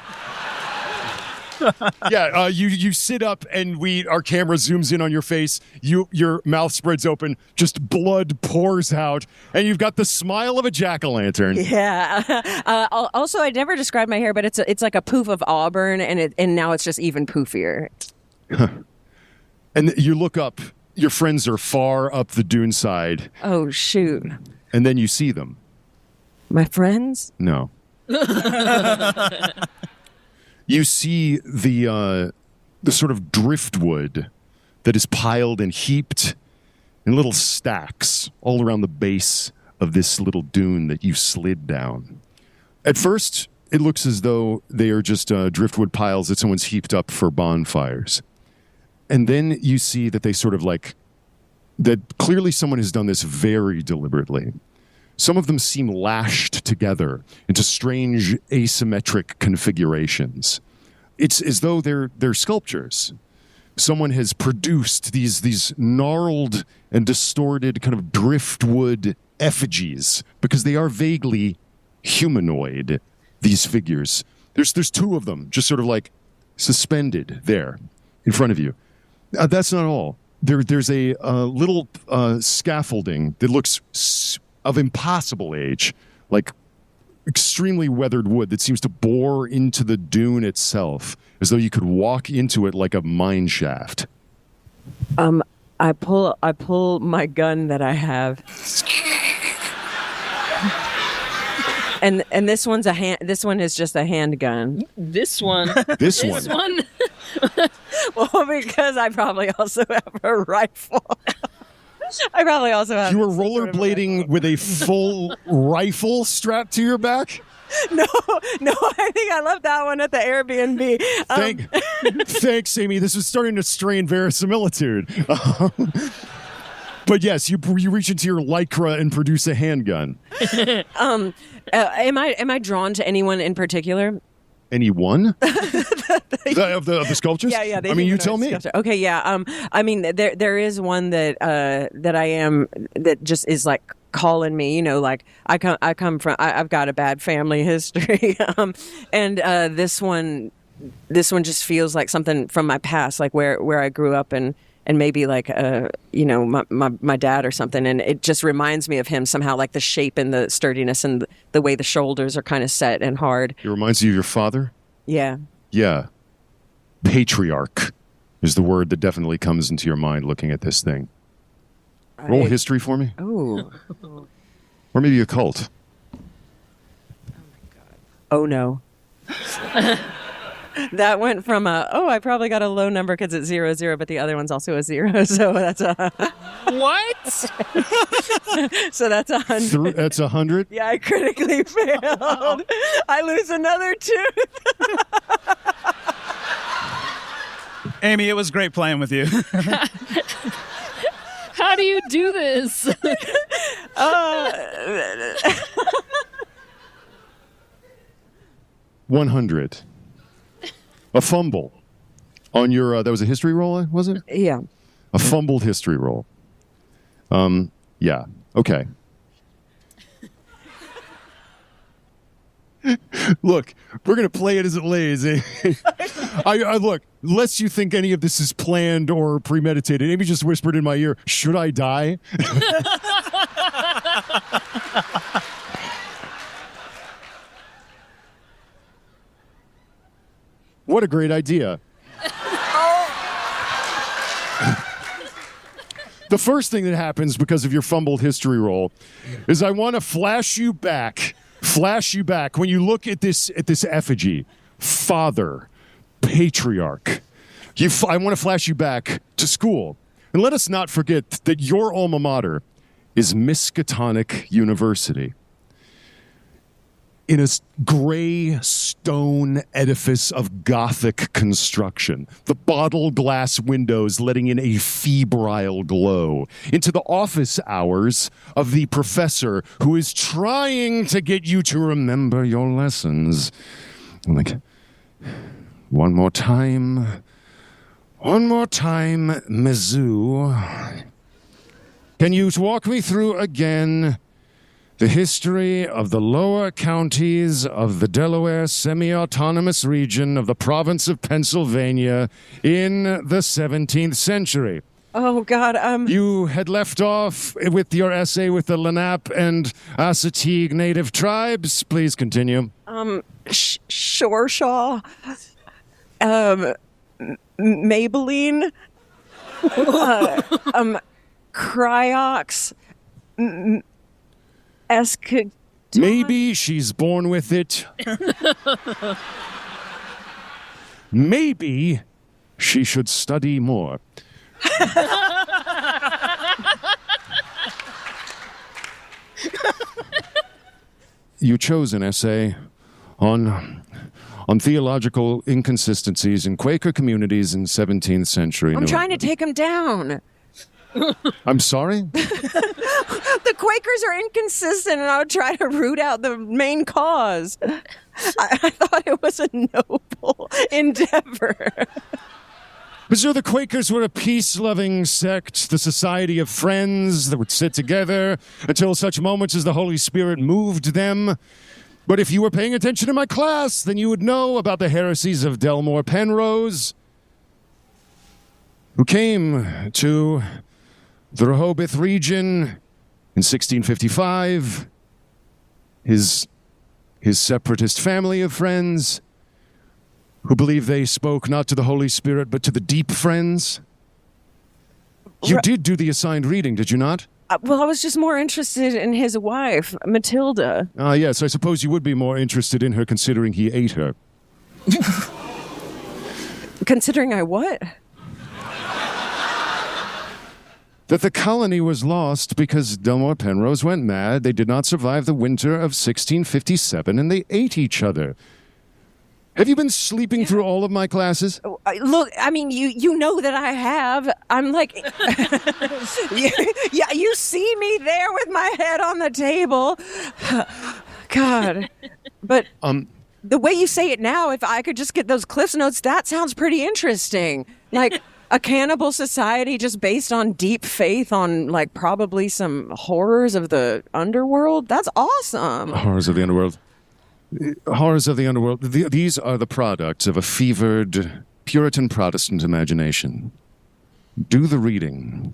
Yeah, you sit up and our camera zooms in on your face. Your mouth spreads open, just blood pours out, and you've got the smile of a jack-o'-lantern. Yeah. Also, I never described my hair, but it's like a poof of auburn, and now it's just even poofier. And you look up. Your friends are far up the dune side. Oh shoot! And then you see them. My friends? No. You see the sort of driftwood that is piled and heaped in little stacks all around the base of this little dune that you slid down. At first, it looks as though they are just driftwood piles that someone's heaped up for bonfires. And then you see that they sort of that clearly someone has done this very deliberately. Some of them seem lashed together into strange asymmetric configurations. It's as though they're sculptures. Someone has produced these gnarled and distorted kind of driftwood effigies because they are vaguely humanoid, these figures. There's two of them just sort of suspended there in front of you. That's not all. There's a little scaffolding that looks of impossible age, like extremely weathered wood that seems to bore into the dune itself, as though you could walk into it like a mine shaft. I pull my gun that I have. And this one's this one is just a handgun. This one. This one. Well, because I probably also have a rifle. I probably also have. You were rollerblading with a full rifle strapped to your back? No, I think I left that one at the Airbnb. Thanks, Amy. This is starting to strain verisimilitude. But yes, you reach into your lycra and produce a handgun. Am I drawn to anyone in particular? Anyone? of the sculptures? Yeah. I mean, you tell me. Sculpture. Okay, yeah. I mean, there is one that I am that just is calling me. I come from. I've got a bad family history, and this one just feels like something from my past, like where I grew up and maybe my dad or something, and it just reminds me of him somehow, like the shape and the sturdiness and the way the shoulders are kind of set and hard. It reminds you of your father? Yeah. Yeah. Patriarch is the word that definitely comes into your mind looking at this thing. Roll history for me. Oh. Or maybe a cult. Oh my God. Oh no. That went from I probably got a low number because it's 0-0, but the other one's also a 0, so that's a... What? So that's 100. That's 100? Yeah, I critically failed. I lose another tooth. Amy, it was great playing with you. How do you do this? 100. A fumble on your, that was a history roll, was it? Yeah. A fumbled history roll. Yeah. Okay. Look, we're going to play it as it lays. I look, lest you think any of this is planned or premeditated, Amy just whispered in my ear, should I die? What a great idea. The first thing that happens because of your fumbled history roll is I want to flash you back when you look at this effigy, father, patriarch. I want to flash you back to school. And let us not forget that your alma mater is Miskatonic University. in a gray stone edifice of Gothic construction, the bottle glass windows letting in a febrile glow into the office hours of the professor who is trying to get you to remember your lessons. I'm like, one more time, Mizzou. Can you walk me through again the history of the lower counties of the Delaware semi-autonomous region of the province of Pennsylvania in the 17th century? Oh, God. You had left off with your essay with the Lenape and Assateague native tribes. Please continue. Shoreshaw. Maybelline. Cryox. Maybe she's born with it. Maybe she should study more. You chose an essay on theological inconsistencies in Quaker communities in 17th century. I'm trying to take him down. I'm sorry? The Quakers are inconsistent, and I would try to root out the main cause. I thought it was a noble endeavor. Mizzou, the Quakers were a peace-loving sect, the society of friends that would sit together until such moments as the Holy Spirit moved them. But if you were paying attention to my class, then you would know about the heresies of Delmore Penrose, who came to the Rehoboth region in 1655. His separatist family of friends, who believe they spoke not to the Holy Spirit, but to the deep friends. You did do the assigned reading, did you not? Well, I was just more interested in his wife, Matilda. Yes, I suppose you would be more interested in her considering he ate her. Considering I what? That the colony was lost because Delmore Penrose went mad, they did not survive the winter of 1657, and they ate each other. Have you been sleeping through all of my classes? Look, I mean, you know that I have. I'm like, yeah, you see me there with my head on the table. God. But the way you say it now, if I could just get those Cliff's Notes, that sounds pretty interesting. Like a cannibal society just based on deep faith on like probably some horrors of the underworld. That's awesome. Horrors of the underworld. Horrors of the underworld. These are the products of a fevered Puritan Protestant imagination. Do the reading.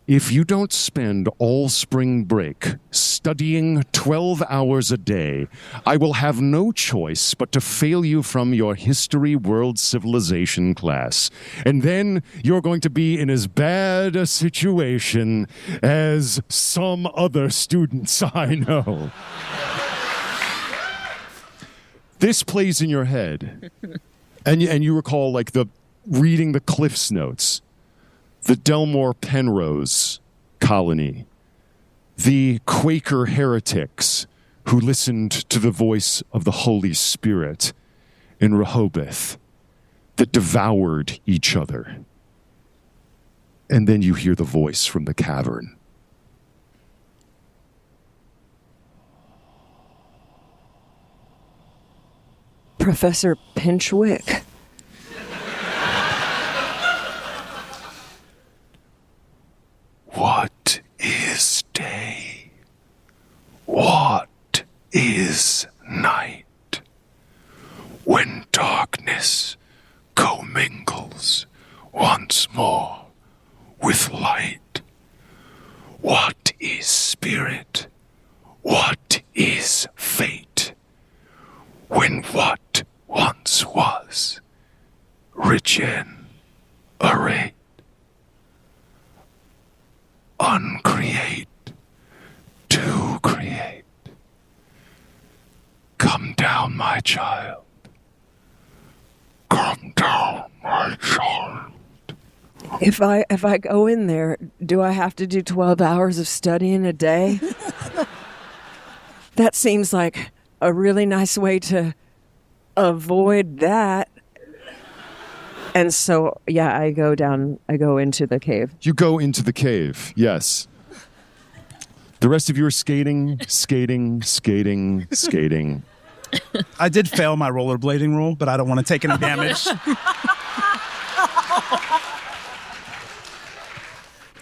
If you don't spend all spring break studying 12 hours a day, I will have no choice but to fail you from your history, world, civilization class. And then you're going to be in as bad a situation as some other students I know. This plays in your head, and you recall like reading the Cliff's Notes, the Delmore Penrose colony, the Quaker heretics who listened to the voice of the Holy Spirit in Rehoboth that devoured each other. And then you hear the voice from the cavern. Professor Pinchwick. What is day? What is night? When darkness commingles once more with light. What is spirit? What is fate? When what once was regenerate, uncreate, to create. Come down, my child. Come down, my child. If I go in there, do I have to do 12 hours of studying a day? That seems like a really nice way to avoid that. And so, yeah, I go into the cave. You go into the cave, yes. The rest of you are skating. I did fail my rollerblading rule, but I don't want to take any damage.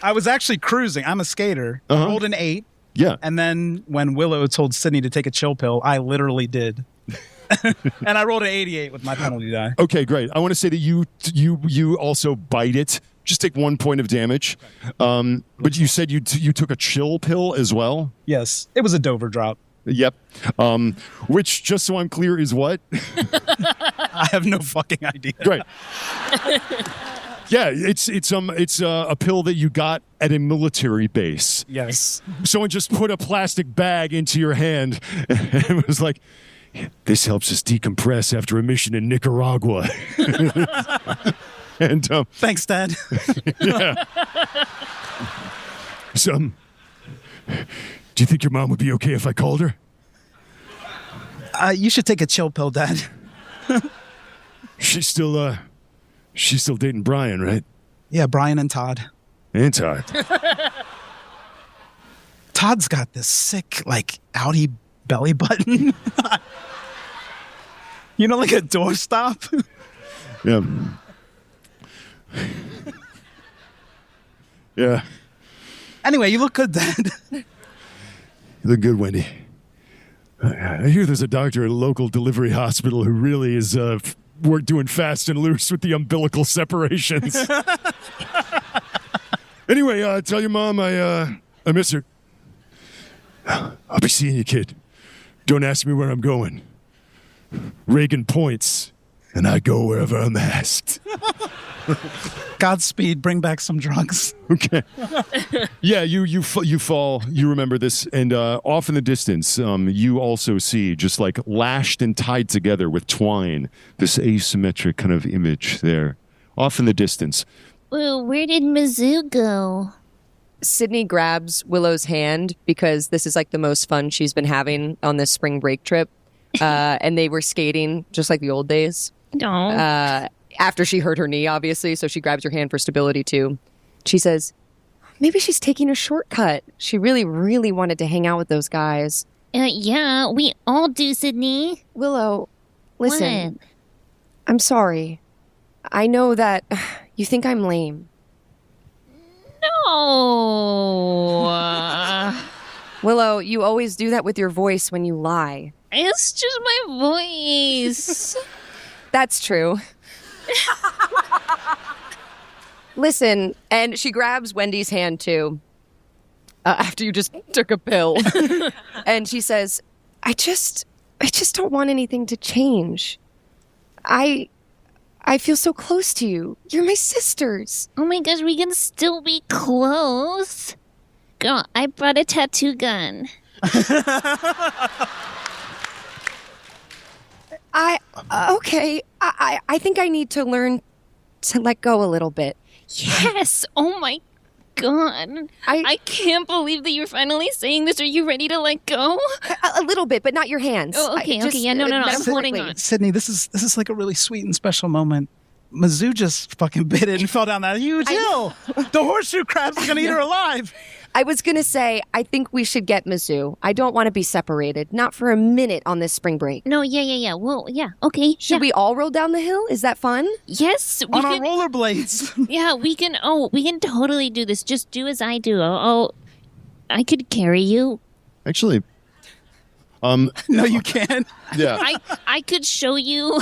I was actually cruising. I'm a skater. I rolled an 8. Yeah. And then when Willow told Sydney to take a chill pill, I literally did. And I rolled an 88 with my penalty die. Okay, great. I want to say that you also bite it. Just take 1 point of damage. But you said you took a chill pill as well? Yes. It was a Dover drop. Yep. Which, just so I'm clear, is what? I have no fucking idea. Great. Yeah, it's a pill that you got at a military base. Yes. Someone just put a plastic bag into your hand and was like, this helps us decompress after a mission in Nicaragua. And thanks, Dad. Yeah. So, do you think your mom would be okay if I called her? You should take a chill pill, Dad. She's still dating Brian, right? Yeah, Brian and Todd. And Todd. Todd's got this sick, like, outie belly button. You know, like a doorstop? Yeah. Yeah. Anyway, you look good, Dad. You look good, Wendy. I hear there's a doctor at a local delivery hospital who really is doing fast and loose with the umbilical separations. Anyway, tell your mom I miss her. I'll be seeing you, kid. Don't ask me where I'm going. Reagan points, and I go wherever I'm asked. Godspeed, bring back some drugs. Okay. Yeah, you fall. You remember this, and off in the distance, you also see, just like lashed and tied together with twine, this asymmetric kind of image there, off in the distance. Well, where did Mizzou go? Sydney grabs Willow's hand because this is like the most fun she's been having on this spring break trip. And they were skating just like the old days. No. After she hurt her knee, obviously, so she grabs her hand for stability too. She says, maybe she's taking a shortcut. She really, really wanted to hang out with those guys. Yeah, we all do, Sydney. Willow, listen. What? I'm sorry. I know that you think I'm lame. No. Willow, you always do that with your voice when you lie. It's just my voice. That's true. Listen, and she grabs Wendy's hand too. After you just took a pill. And she says, I just don't want anything to change. I feel so close to you. You're my sisters. Oh my gosh, we can still be close. Girl, I brought a tattoo gun. Okay. I think I need to learn to let go a little bit. Yes. Oh my God. I can't believe that you're finally saying this. Are you ready to let go? A little bit, but not your hands. Oh, okay. Yeah, no. I'm holding on. Sydney, this is like a really sweet and special moment. Mizzou just fucking bit it and fell down that huge hill. The horseshoe crab's gonna eat her alive. I was going to say, I think we should get Mizzou. I don't want to be separated. Not for a minute on this spring break. No, yeah. Well, yeah, okay. Should we all roll down the hill? Is that fun? Yes. On our rollerblades. Yeah, we can totally do this. Just do as I do. I could carry you. Actually, no, you can't. Yeah. I could show you.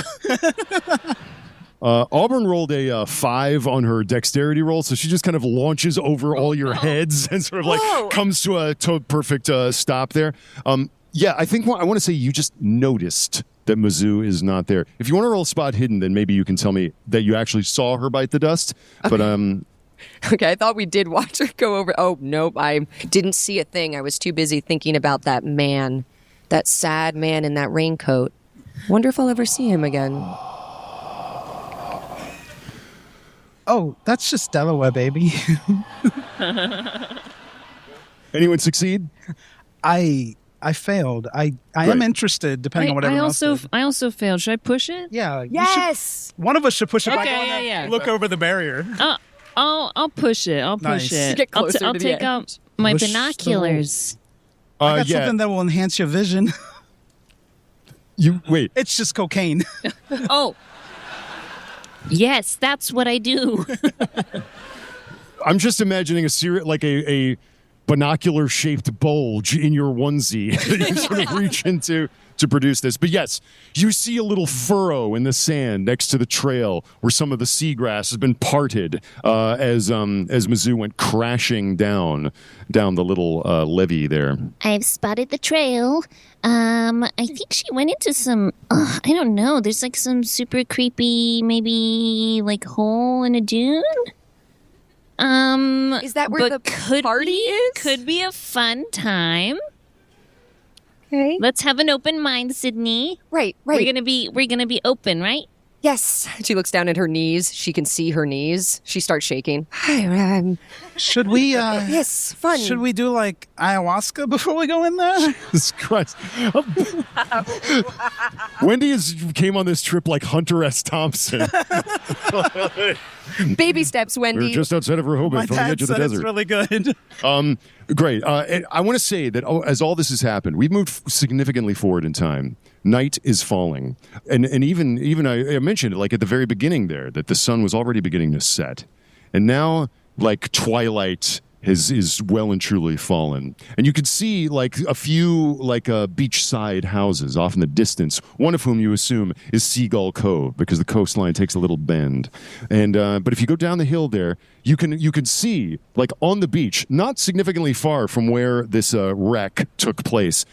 Auburn rolled a 5 on her dexterity roll, so she just kind of launches over all your heads and sort of like comes to a perfect stop there. Yeah, I think I want to say you just noticed that Mizzou is not there. If you want to roll spot hidden, then maybe you can tell me that you actually saw her bite the dust. But Okay, I thought we did watch her go over. Oh, nope, I didn't see a thing. I was too busy thinking about that man, that sad man in that raincoat. Wonder if I'll ever see him again. Oh, that's just Delaware, baby. Anyone succeed? I I failed. I am interested, depending on what everyone else did. I also failed. Should I push it? Yeah. Yes. One of us should push it. Okay, yeah. Look over the barrier. I'll push it. I'll push it. Get closer I'll to the take edge. out my Push the binoculars. I got something that will enhance your vision. You wait. It's just cocaine. Oh. Yes, that's what I do. I'm just imagining a binocular-shaped bulge in your onesie that you sort of reach into to produce this. But yes, you see a little furrow in the sand next to the trail where some of the seagrass has been parted as Mizzou went crashing down the little levee there. I've spotted the trail. I think she went into some, I don't know, there's like some super creepy, maybe like hole in a dune? Is that where the party is? Could be a fun time. Okay. Let's have an open mind, Sydney. Right. We're gonna be open, right? Yes. She looks down at her knees. She can see her knees. She starts shaking. Should we? Yes, fun. Should we do like ayahuasca before we go in there? Jesus Christ. Wendy came on this trip like Hunter S. Thompson. Baby steps, Wendy. We're just outside of Rehoboth on the edge of the desert. It's really good. Great. I want to say that as all this has happened, we've moved significantly forward in time. Night is falling. And even I mentioned it like at the very beginning there that the sun was already beginning to set. And now like twilight is well and truly fallen. And you could see like a few like beachside houses off in the distance, one of whom you assume is Seagull Cove because the coastline takes a little bend. And but if you go down the hill there, you can see like on the beach, not significantly far from where this wreck took place,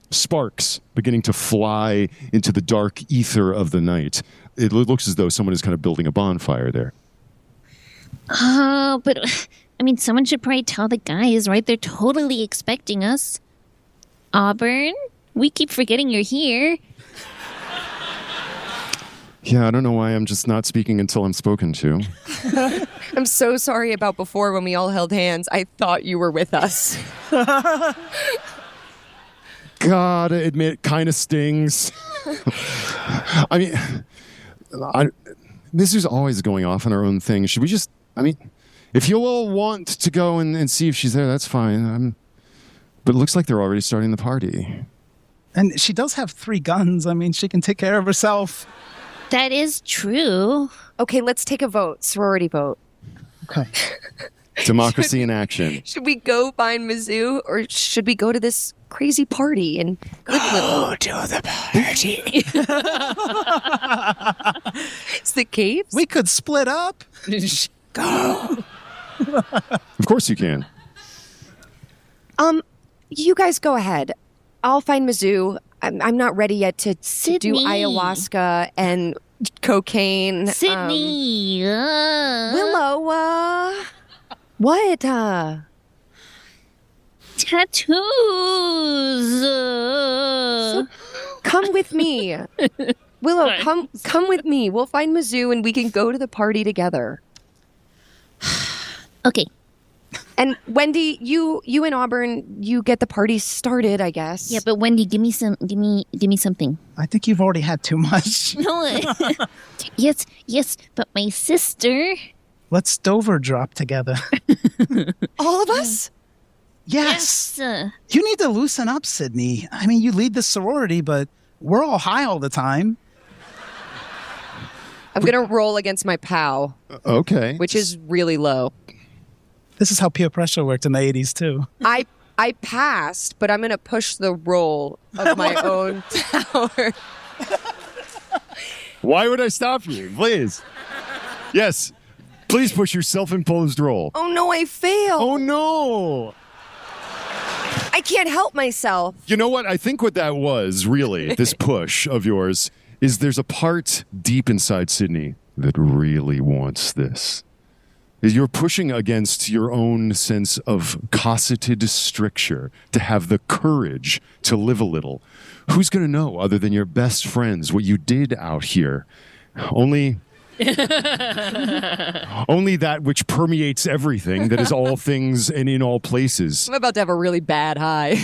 sparks beginning to fly into the dark ether of the night. It looks as though someone is kind of building a bonfire there. Oh, but I mean, someone should probably tell the guys, right? They're totally expecting us. Auburn, we keep forgetting you're here. Yeah, I don't know why I'm just not speaking until I'm spoken to. I'm so sorry about before when we all held hands. I thought you were with us. Gotta admit, it kind of stings. I mean, this is always going off on our own thing. Should we just, if you all want to go and see if she's there, that's fine. But it looks like they're already starting the party. And she does have 3 guns. I mean, she can take care of herself. That is true. Okay, let's take a vote. Sorority vote. Okay. Democracy in action. Should we go find Mizzou or should we go to this crazy party and go to the party? It's the caves? We could split up. Go. Of course you can. You guys go ahead. I'll find Mizzou. I'm not ready yet to do Sydney. ayahuasca and cocaine. Sydney. Willow, what? Tattoos. So come with me. Willow, come with me. We'll find Mizzou and we can go to the party together. Okay. And Wendy, you and Auburn, you get the party started, I guess. Yeah, but Wendy, give me something. I think you've already had too much. No. yes, but my sister. Let's Dover drop together. All of us? Yes. You need to loosen up, Sydney. I mean, you lead the sorority, but we're all high all the time. I'm going to roll against my POW. Okay. Which is really low. This is how peer pressure worked in the 80s, too. I passed, but I'm going to push the roll of my own power. Why would I stop you? Please. Yes. Please push your self-imposed roll. Oh, no, I failed. Oh, no. I can't help myself. You know what? I think what that was, really, this push of yours, is there's a part deep inside Sydney that really wants this. You're pushing against your own sense of cosseted stricture, to have the courage to live a little. Who's going to know, other than your best friends, what you did out here? Only that which permeates everything, that is all things and in all places. I'm about to have a really bad high.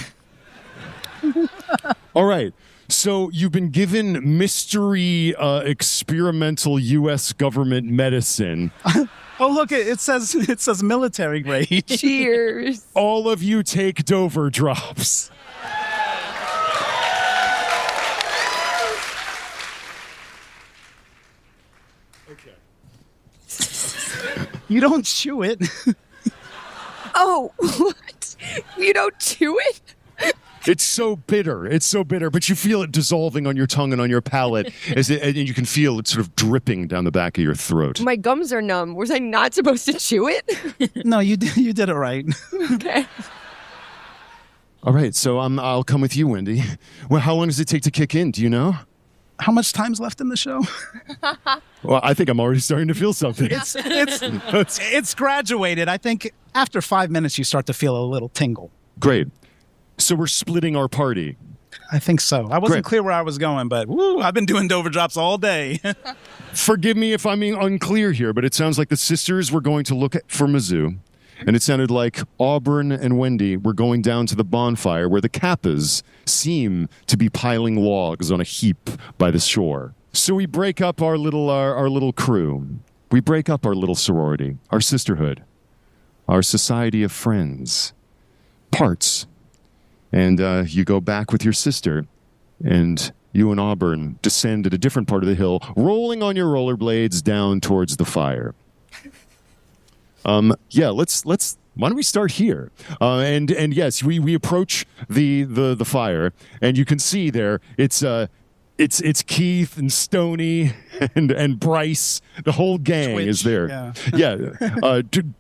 All right. So you've been given mystery experimental U.S. government medicine. Oh, look, it says military grade. Cheers. All of you take Dover drops. You don't chew it. Oh, what? You don't chew it? It's so bitter, but you feel it dissolving on your tongue and on your palate, and you can feel it sort of dripping down the back of your throat. My gums are numb. Was I not supposed to chew it? No, you did it right. Okay. All right, so I'll come with you, Wendy. Well, how long does it take to kick in? Do you know? How much time's left in the show? Well, I think I'm already starting to feel something. It's graduated. I think after 5 minutes, you start to feel a little tingle. Great. So we're splitting our party. I think so. I wasn't Great. clear where I was going, but I've been doing Dover drops all day. Forgive me if I'm being unclear here, but it sounds like the sisters were going to look for Mizzou, and it sounded like Auburn and Wendy were going down to the bonfire where the Kappas seem to be piling logs on a heap by the shore. So we break up our little crew. We break up our little sorority, our sisterhood, our society of friends, parts. And you go back with your sister, and you and Auburn descend at a different part of the hill, rolling on your rollerblades down towards the fire. Let's. Why don't we start here? And yes, we approach the fire, and you can see there it's Keith and Stoney and Bryce. The whole gang Twitch, is there. yeah.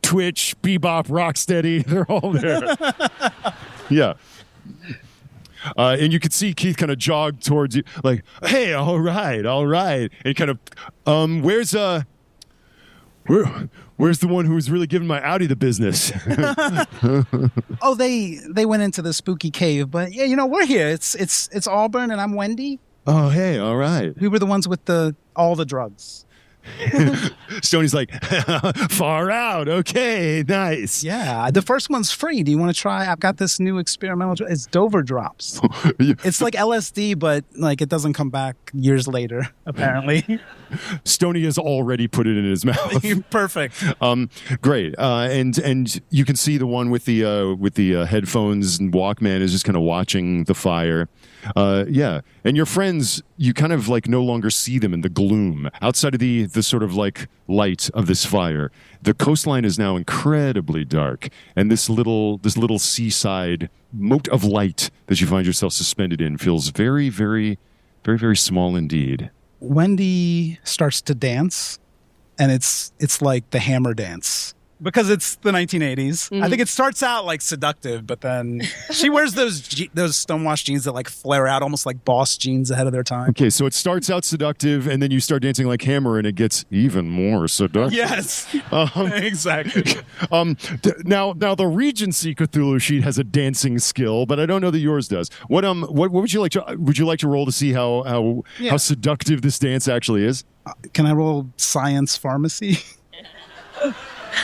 Twitch, Bebop, Rocksteady. They're all there. Yeah. And you could see Keith kind of jog towards you, like, "Hey, all right," and kind of, where's the one who was really giving my Audi the business? Oh, they went into the spooky cave, but yeah, we're here. It's Auburn and I'm Wendy. Oh, hey, all right. We were the ones with all the drugs. Stoney's like, far out. Okay, nice. Yeah, the first one's free. Do you want to try? I've got this new experimental. It's Dover drops. It's like LSD, but like it doesn't come back years later. Apparently, Stoney has already put it in his mouth. Perfect. Great. And you can see the one with the headphones and Walkman is just kind of watching the fire. Yeah, and your friends, you kind of like no longer see them in the gloom outside of the sort of like light of this fire. The coastline is now incredibly dark, and this little seaside moat of light that you find yourself suspended in feels very, very, very, very small indeed. Wendy starts to dance, and it's like the hammer dance. Because it's the 1980s. I think it starts out like seductive, but then she wears those stonewashed jeans that like flare out almost like boss jeans ahead of their time. Okay, so it starts out seductive, and then you start dancing like Hammer, and it gets even more seductive. Yes, exactly. Now the Regency Cthulhu sheet has a dancing skill, but I don't know that yours does. What would you like to roll to see how seductive this dance actually is? Can I roll science pharmacy?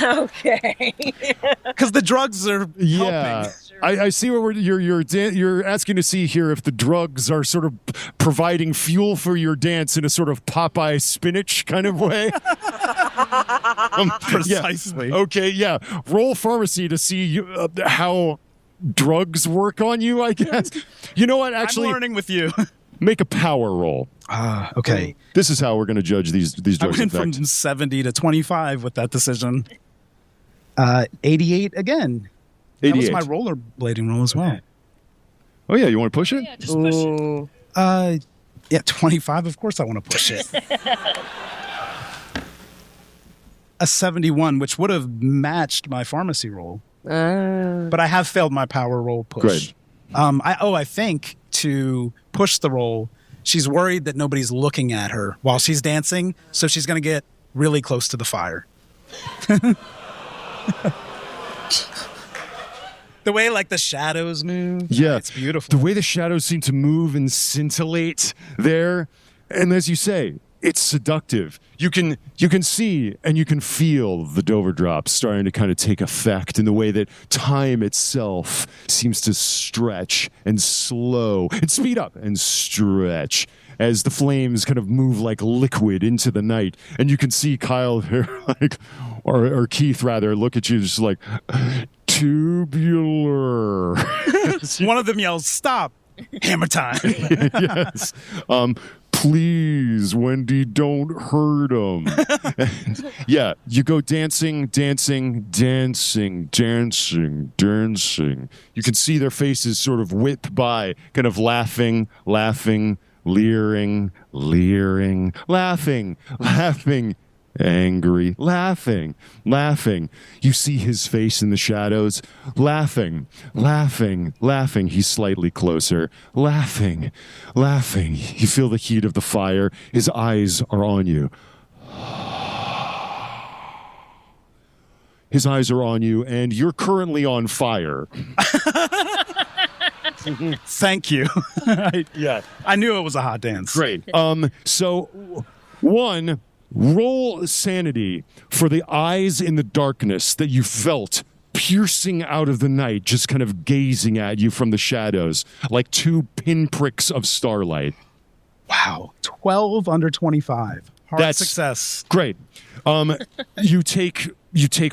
Okay. Because the drugs are helping. I see what you're asking to see here if the drugs are sort of providing fuel for your dance in a sort of Popeye spinach kind of way. Precisely. Yeah. Okay, yeah. Roll pharmacy to see how drugs work on you, I guess. You know what? Actually, I'm learning with you. Make a power roll. Okay. This is how we're going to judge these drugs. I went from 70 to 25 with that decision. 88 again. 88. That was my rollerblading roll as well. Oh yeah, you want to push it? Yeah, just push it. Yeah, 25. Of course I want to push it. A 71, which would have matched my pharmacy roll. But I have failed my power roll push. Great. I think to push the roll, she's worried that nobody's looking at her while she's dancing, so she's going to get really close to the fire. The way like the shadows move. Yeah. It's beautiful. The way the shadows seem to move and scintillate there. And as you say, it's seductive. You can see and you can feel the Dover drop starting to kind of take effect in the way that time itself seems to stretch and slow and speed up and stretch as the flames kind of move like liquid into the night. And you can see Kyle there, like, or Keith rather, look at you just like, tubular. One of them yells, "Stop! Hammer time!" Yes. Please, Wendy, don't hurt him. Yeah, you go dancing. You can see their faces sort of whip by, kind of laughing, leering, laughing, angry, laughing. You see his face in the shadows, laughing. He's slightly closer, laughing. You feel the heat of the fire. His eyes are on you. His eyes are on you, and you're currently on fire. Thank you. I knew it was a hot dance. Great. So, one, roll sanity for the eyes in the darkness that you felt piercing out of the night, just kind of gazing at you from the shadows, like two pinpricks of starlight. Wow. 12 under 25. That's success. Great. You take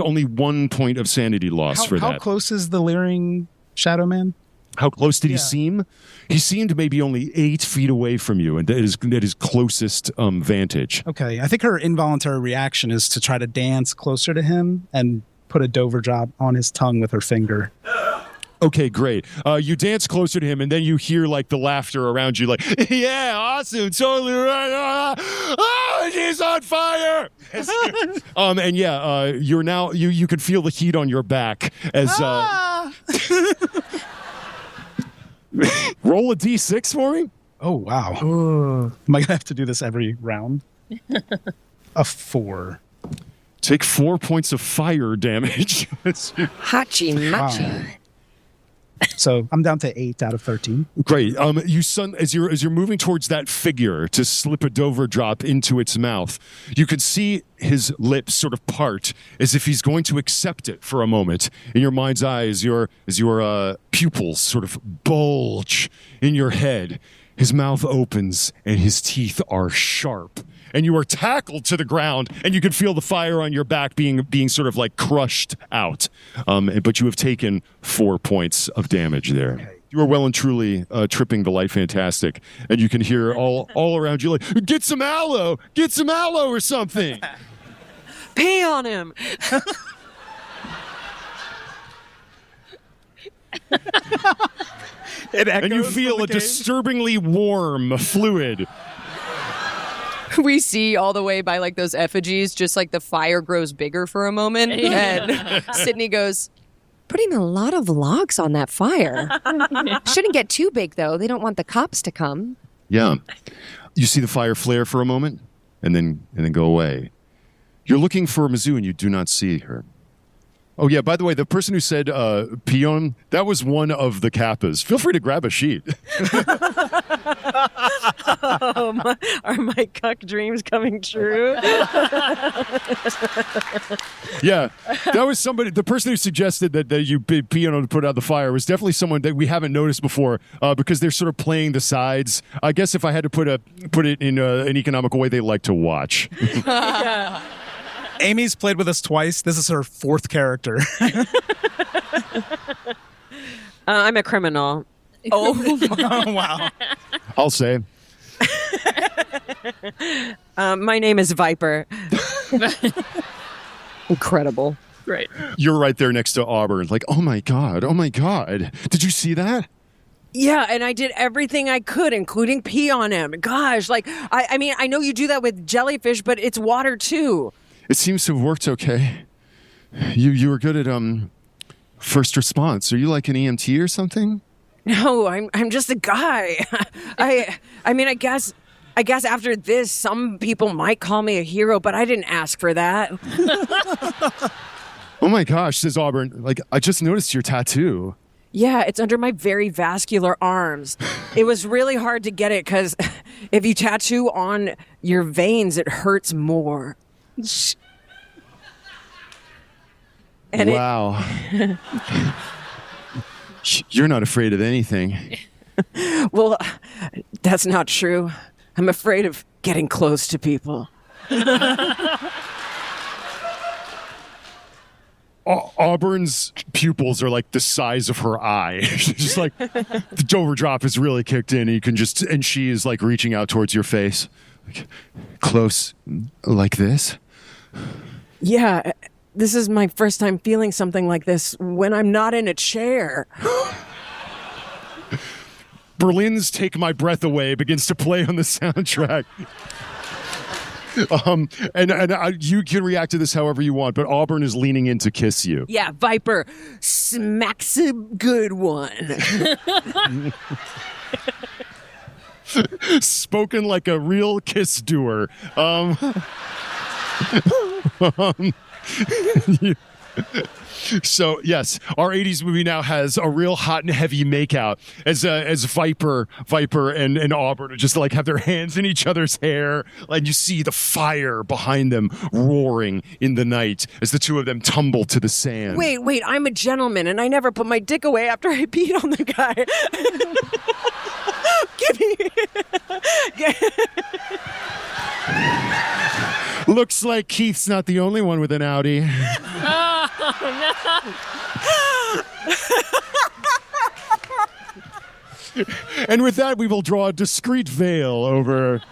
only 1 point of sanity loss for that. How close is the leering shadow man? How close did he seem? He seemed maybe only 8 feet away from you, and at his closest vantage. Okay, I think her involuntary reaction is to try to dance closer to him and put a Dover drop on his tongue with her finger. Okay, great. You dance closer to him, and then you hear like the laughter around you, like, "Yeah, awesome, totally right. Oh, she's on fire!" And yeah, you're now you can feel the heat on your back as. Roll a d6 for me. Oh, wow. Am I going to have to do this every round? A 4. Take 4 points of fire damage. Hachi machi. Wow. So I'm down to 8 out of 13. Great. As you're moving towards that figure to slip a Dover drop into its mouth, you can see his lips sort of part as if he's going to accept it for a moment. In your mind's eye, as your pupils sort of bulge in your head, his mouth opens and his teeth are sharp. And you are tackled to the ground, and you can feel the fire on your back being sort of like crushed out. But you have taken 4 points of damage there. Okay. You are well and truly tripping the light fantastic, and you can hear all around you like, get some aloe or something. Pee on him. And you feel a disturbingly warm fluid. We see all the way by like those effigies, just like the fire grows bigger for a moment. And Sydney goes, putting a lot of logs on that fire. Shouldn't get too big, though. They don't want the cops to come. Yeah. You see the fire flare for a moment and then go away. You're looking for Mizzou and you do not see her. Oh, yeah, by the way, the person who said peon, that was one of the Kappas. Feel free to grab a sheet. Are my cuck dreams coming true? Yeah, that was somebody, the person who suggested that you peon to put out the fire was definitely someone that we haven't noticed before because they're sort of playing the sides. I guess if I had to put it in an economical way, they like to watch. Yeah. Amy's played with us twice. This is her 4th character. I'm a criminal. Oh, wow. I'll say. My name is Viper. Incredible. Great. You're right there next to Auburn. Like, oh my God. Did you see that? Yeah, and I did everything I could, including pee on him. Gosh, like, I mean, I know you do that with jellyfish, but it's water too. It seems to have worked okay. You were good at first response. Are you like an EMT or something? No, I'm just a guy. I mean, I guess after this, some people might call me a hero, but I didn't ask for that. Oh my gosh, says Auburn. Like, I just noticed your tattoo. Yeah, it's under my very vascular arms. It was really hard to get it because if you tattoo on your veins, it hurts more. And wow. You're not afraid of anything. Well, that's not true. I'm afraid of getting close to people. Auburn's pupils are like the size of her eye. Just like the Dover drop is really kicked in, and you can just, and she is like reaching out towards your face, like, close, like this. Yeah, this is my first time feeling something like this when I'm not in a chair. Berlin's "Take My Breath Away" begins to play on the soundtrack. You can react to this however you want, but Auburn is leaning in to kiss you. Yeah, Viper smacks a good one. Spoken like a real kiss doer. So yes, our 80s movie now has a real hot and heavy makeout as Viper and Auburn just like have their hands in each other's hair, and you see the fire behind them roaring in the night as the two of them tumble to the sand. Wait, I'm a gentleman and I never put my dick away after I peed on the guy. Give me. Looks like Keith's not the only one with an Audi. And with that, we will draw a discreet veil over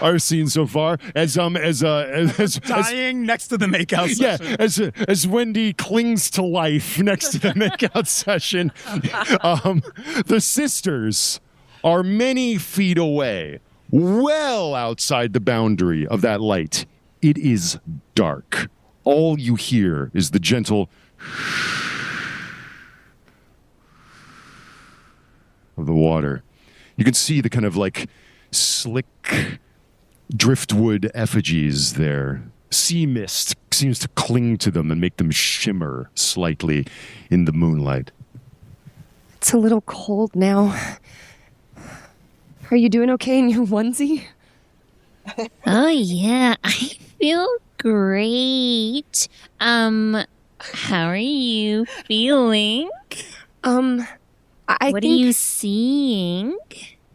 our scene so far as dying next to the makeout session. Yeah, as Wendy clings to life next to the makeout session. The sisters are many feet away, well outside the boundary of that light. It is dark. All you hear is the gentle of the water. You can see the kind of like slick driftwood effigies there. Sea mist seems to cling to them and make them shimmer slightly in the moonlight. It's a little cold now. Are you doing okay in your onesie? Oh, yeah. I feel great. How are you feeling? What are you seeing?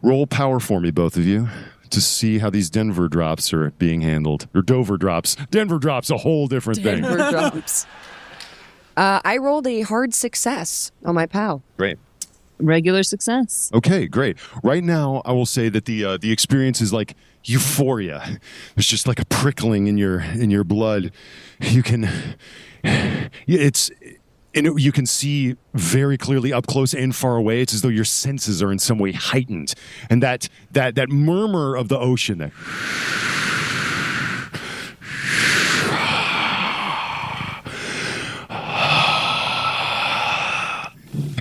Roll power for me, both of you, to see how these Denver drops are being handled. Or Dover drops. Denver drops, a whole different thing. Denver drops. I rolled a hard success on my POW. Great. Regular success. Okay, great. Right now, I will say that the experience is like euphoria. There's just like a prickling in your blood. You can, you can see very clearly up close and far away. It's as though your senses are in some way heightened, and that murmur of the ocean that.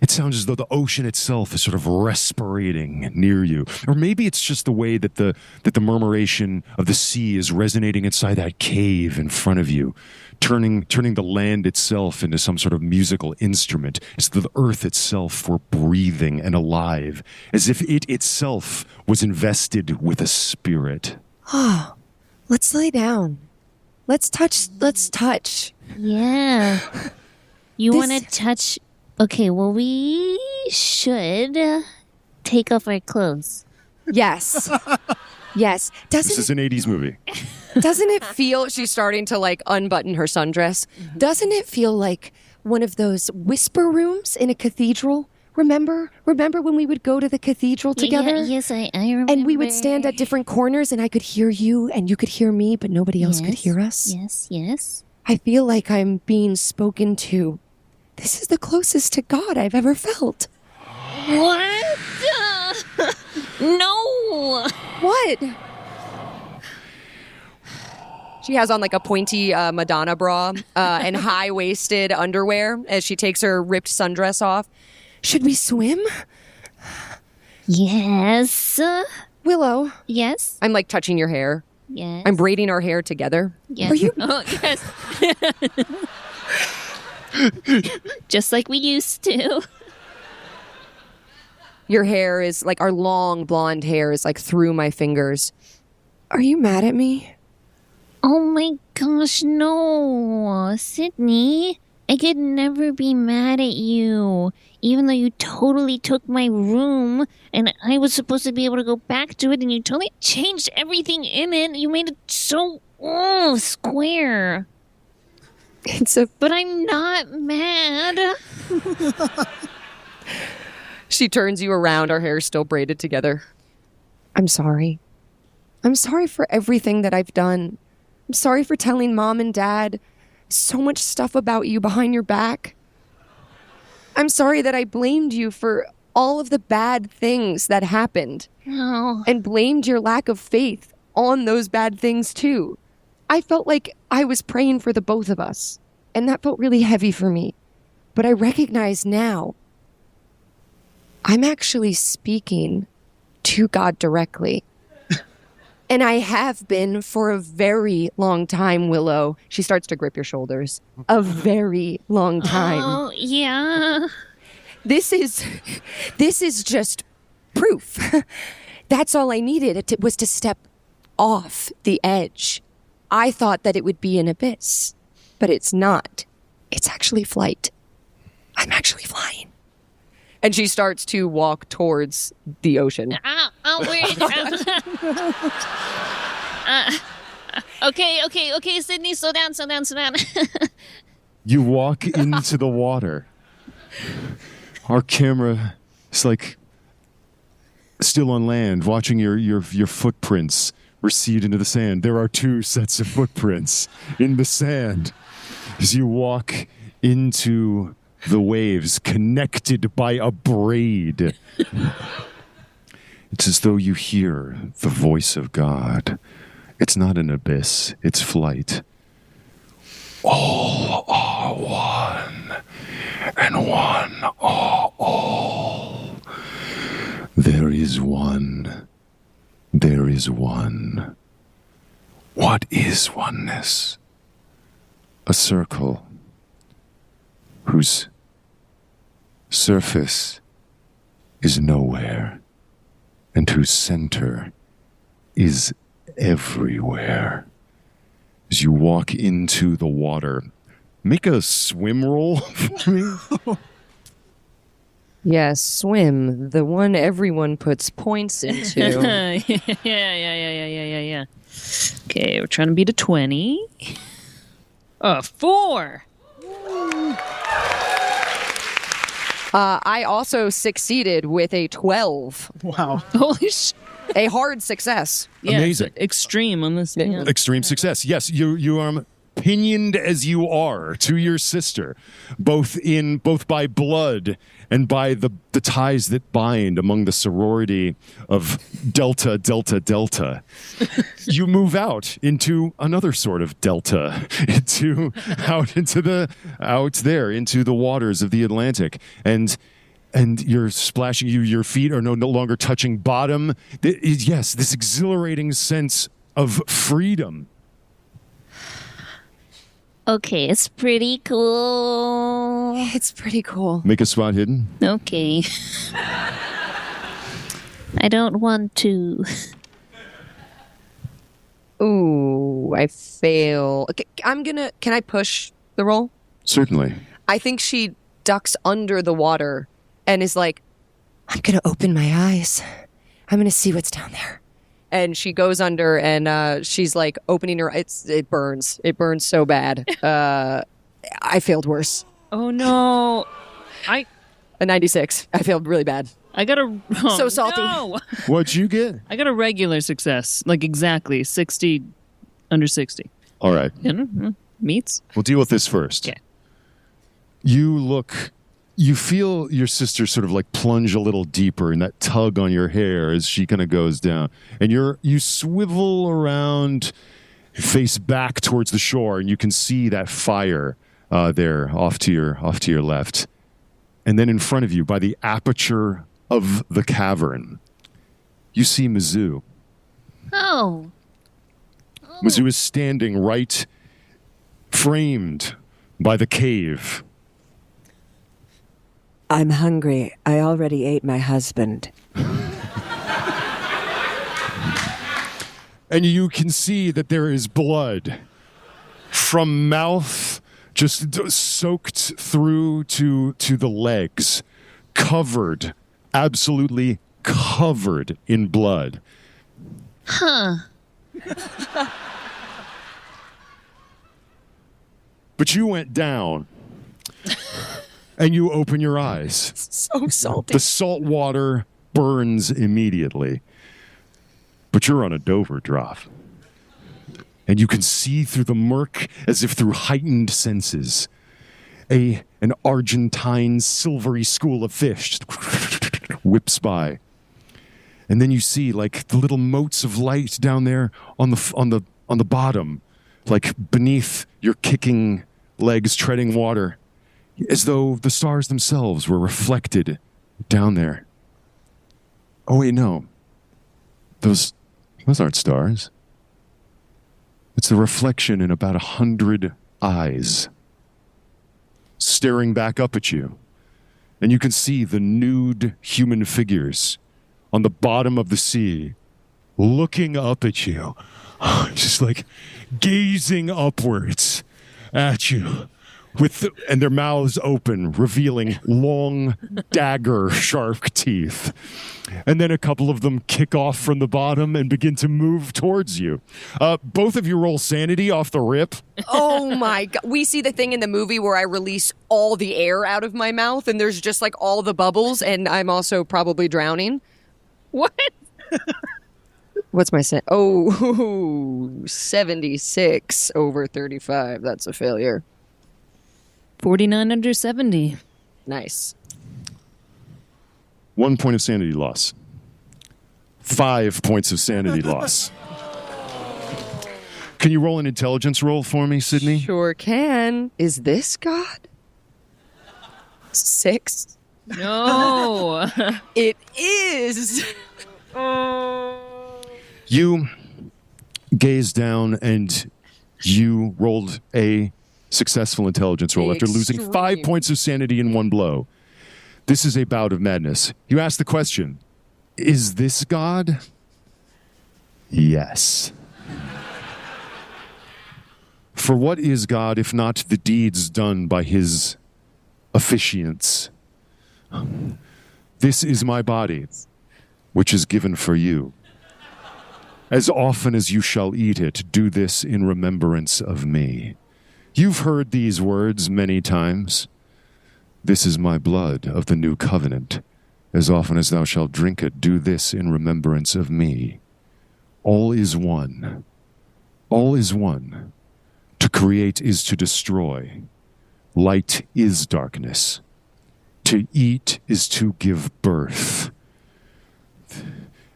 It sounds as though the ocean itself is sort of respirating near you. Or maybe it's just the way that the murmuration of the sea is resonating inside that cave in front of you, turning the land itself into some sort of musical instrument, as though the earth itself were breathing and alive, as if it itself was invested with a spirit. Oh, let's lay down. Let's touch. Yeah. You want to touch... Okay, well, we should take off our clothes. Yes. Yes. This is an 80s movie. Doesn't it feel... She's starting to, like, unbutton her sundress. Doesn't it feel like one of those whisper rooms in a cathedral? Remember when we would go to the cathedral together? Yes, I remember. And we would stand at different corners, and I could hear you, and you could hear me, but nobody else could hear us? Yes. I feel like I'm being spoken to. This is the closest to God I've ever felt. What? No. What? She has on like a pointy Madonna bra and high-waisted underwear as she takes her ripped sundress off. Should we swim? Yes. Willow? Yes? I'm like touching your hair. Yes. I'm braiding our hair together. Yes. Are you? Oh, yes. Just like we used to. Your hair is like, our long blonde hair is like through my fingers. Are you mad at me? Oh my gosh, no. Sydney, I could never be mad at you. Even though you totally took my room and I was supposed to be able to go back to it and you totally changed everything in it. You made it so square. But I'm not mad. She turns you around, our hair still braided together. I'm sorry. I'm sorry for everything that I've done. I'm sorry for telling Mom and Dad so much stuff about you behind your back. I'm sorry that I blamed you for all of the bad things that happened. Oh. And blamed your lack of faith on those bad things too. I felt like I was praying for the both of us, and that felt really heavy for me. But I recognize now I'm actually speaking to God directly. And I have been for a very long time, Willow. She starts to grip your shoulders. A very long time. Oh, yeah. This is just proof. That's all I needed. It was to step off the edge. I thought that it would be an abyss, but it's not. It's actually flight. I'm actually flying. And she starts to walk towards the ocean. Wait. Okay, Sydney, slow down. You walk into the water. Our camera is like still on land, watching your footprints recede into the sand. There are 2 sets of footprints in the sand as you walk into the waves, connected by a braid. It's as though you hear the voice of God. It's not an abyss, it's flight. All are one, and one are all. There is one. There is one. What is oneness? A circle whose surface is nowhere and whose center is everywhere. As you walk into the water, make a swim roll for me. Yes, swim. The one everyone puts points into. Yeah. Okay, we're trying to beat a 20. 4. I also succeeded with a 12. Wow. Holy shit. A hard success. Yeah, Amazing. Extreme on this. Yeah. Extreme success. Yes, you are pinioned as you are to your sister, both by blood and by the ties that bind among the sorority of Delta. You move out into another sort of Delta, into the waters of the Atlantic, and you're splashing. Your feet are no longer touching bottom. Yes, this exhilarating sense of freedom. Okay, it's pretty cool. It's pretty cool. Make a spot hidden. Okay. I don't want to. Ooh, I fail. Okay, can I push the roll? Certainly. I think she ducks under the water and is like, I'm going to open my eyes. I'm going to see what's down there. And she goes under and she's like opening her. It burns. It burns so bad. I failed worse. Oh no. A 96. I failed really bad. I got a so salty. No. What'd you get? I got a regular success. Like exactly 60 under 60. All right. Meets. We'll deal with this first. Okay. You feel your sister sort of like plunge a little deeper in that tug on your hair as she kind of goes down. And you swivel around, face back towards the shore, and you can see that fire there off to your left. And then in front of you, by the aperture of the cavern, you see Mizzou. Oh. Mizzou is standing right framed by the cave. I'm hungry. I already ate my husband. And you can see that there is blood from mouth just soaked through to the legs, covered, absolutely covered in blood. Huh. But you went down and you open your eyes. So salty. The salt water burns immediately. But you're on a Dover drop. And you can see through the murk as if through heightened senses. An Argentine silvery school of fish whips by. And then you see like the little motes of light down there on the bottom, like beneath your kicking legs treading water, as though the stars themselves were reflected down there. Oh wait, no. Those aren't stars. It's a reflection in about 100 eyes staring back up at you. And you can see the nude human figures on the bottom of the sea looking up at you, just like gazing upwards at you and their mouths open, revealing long dagger sharp teeth. And then a couple of them kick off from the bottom and begin to move towards you. Both of you roll sanity off the rip. Oh my God. We see the thing in the movie where I release all the air out of my mouth and there's just like all the bubbles and I'm also probably drowning. What? What's my set? Oh, 76 over 35. That's a failure. 49 under 70. Nice. 1 point of sanity loss. 5 points of sanity loss. Can you roll an intelligence roll for me, Sydney? Sure can. Is this God? 6. No. It is. You gaze down and you rolled a successful intelligence roll after losing 5 points of sanity in one blow. This is a bout of madness. You ask the question, is this God? Yes. For what is God if not the deeds done by his officiants? This is my body, which is given for you. As often as you shall eat it, do this in remembrance of me. You've heard these words many times. This is my blood of the new covenant. As often as thou shalt drink it, do this in remembrance of me. All is one. All is one. To create is to destroy. Light is darkness. To eat is to give birth.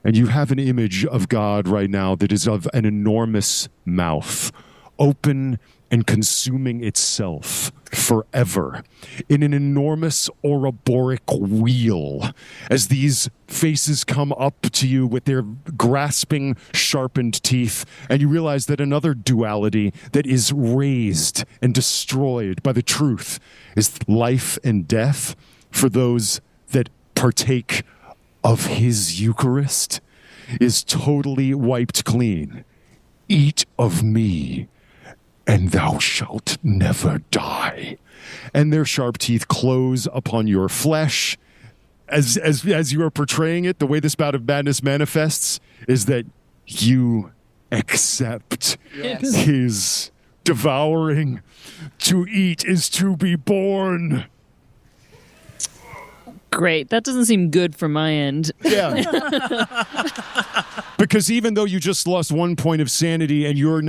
And you have an image of God right now that is of an enormous mouth, open and consuming itself forever in an enormous Ouroboros wheel as these faces come up to you with their grasping, sharpened teeth, and you realize that another duality that is raised and destroyed by the truth is life and death for those that partake of his Eucharist is totally wiped clean. Eat of me, and thou shalt never die. And their sharp teeth close upon your flesh. As you are portraying it, the way this bout of madness manifests is that you accept his devouring. To eat is to be born. Great. That doesn't seem good for my end. Yeah. Because even though you just lost 1 point of sanity and you're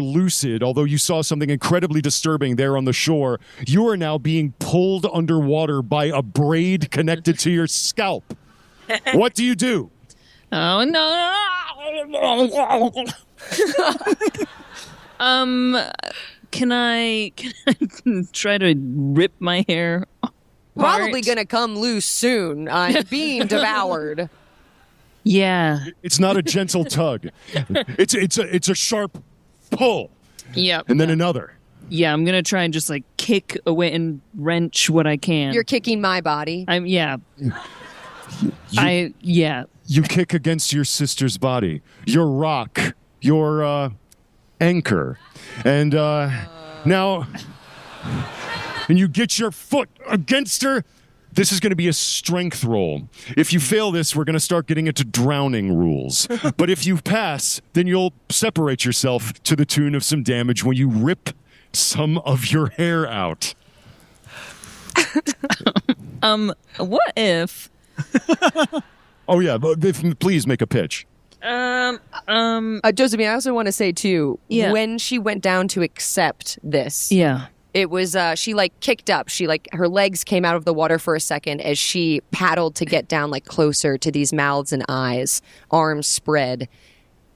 lucid, although you saw something incredibly disturbing there on the shore, you are now being pulled underwater by a braid connected to your scalp. What do you do? Oh, no. Can I try to rip my hair apart? Probably gonna come loose soon. I'm being devoured. Yeah. It's not a gentle tug. It's a sharp pull. Yep. And then another. Yeah, I'm gonna try and just like kick away and wrench what I can. You're kicking my body. You kick against your sister's body. Your rock, your anchor. And now, and you get your foot against her. This is going to be a strength roll. If you fail this, we're going to start getting into drowning rules. But if you pass, then you'll separate yourself to the tune of some damage when you rip some of your hair out. What if? Oh yeah, but please make a pitch. Josephine, I also want to say too, when she went down to accept this, it was she like kicked up. She like her legs came out of the water for a second as she paddled to get down like closer to these mouths and eyes, arms spread.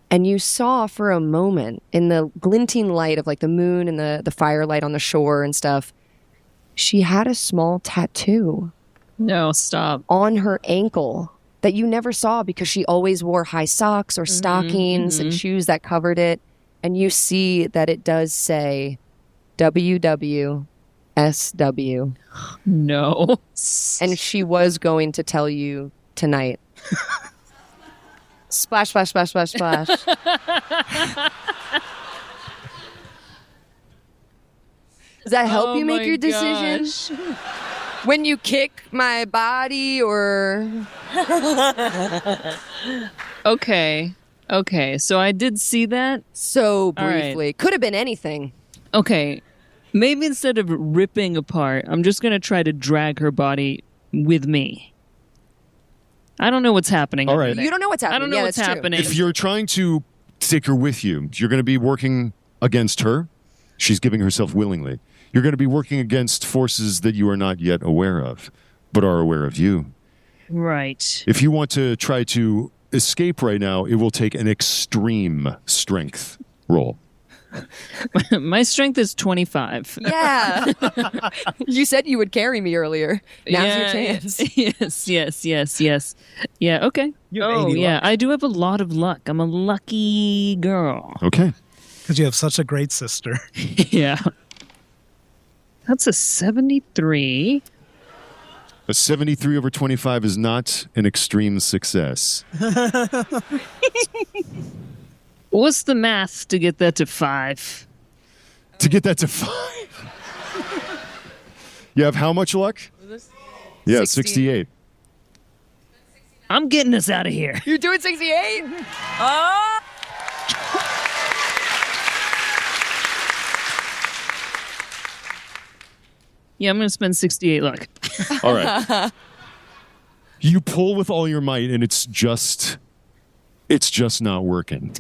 And you saw for a moment in the glinting light of like the moon and the firelight on the shore and stuff, she had a small tattoo. No, stop. On her ankle that you never saw because she always wore high socks or stockings and shoes that covered it. And you see that it does say WWSW. No. And she was going to tell you tonight. Splash, splash, splash, splash, splash. Does that help you make your decision? Gosh. When you kick my body or... Okay. So I did see that. So briefly. Right. Could have been anything. Okay. Maybe instead of ripping apart, I'm just going to try to drag her body with me. I don't know what's happening. All right. You don't know what's happening. I don't know what's happening. If you're trying to take her with you, you're going to be working against her. She's giving herself willingly. You're going to be working against forces that you are not yet aware of, but are aware of you. Right. If you want to try to escape right now, it will take an extreme strength roll. My strength is 25. Yeah. You said you would carry me earlier. Now's your chance. Yes. Yeah, okay. Luck. I do have a lot of luck. I'm a lucky girl. Okay. Because you have such a great sister. Yeah. That's a 73. A 73 over 25 is not an extreme success. What's the math to get that to 5? To get that to 5? You have how much luck? Yeah, 68. I'm getting us out of here. You're doing 68? Oh! Yeah, I'm going to spend 68 luck. All right. You pull with all your might, and it's just not working.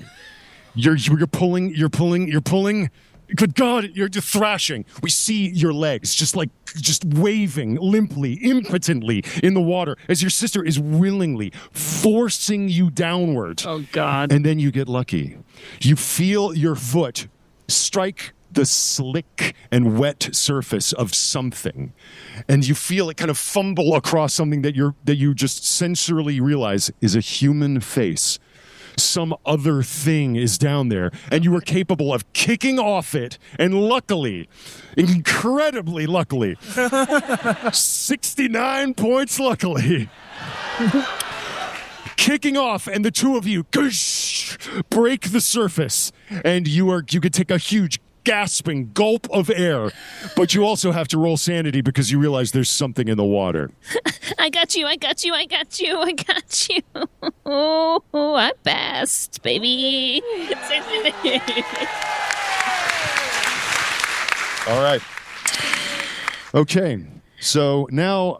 You're pulling. Good God, you're just thrashing. We see your legs just waving limply, impotently in the water as your sister is willingly forcing you downward. Oh, God. And then you get lucky. You feel your foot strike the slick and wet surface of something, and you feel it kind of fumble across something that you just sensorily realize is a human face. Some other thing is down there, and you are capable of kicking off it, and luckily, incredibly luckily, 69 points luckily, kicking off, and the two of you break the surface, and you could take a huge gasping gulp of air, but you also have to roll sanity because you realize there's something in the water. I got you. Oh, I passed, baby. All right. Okay. So now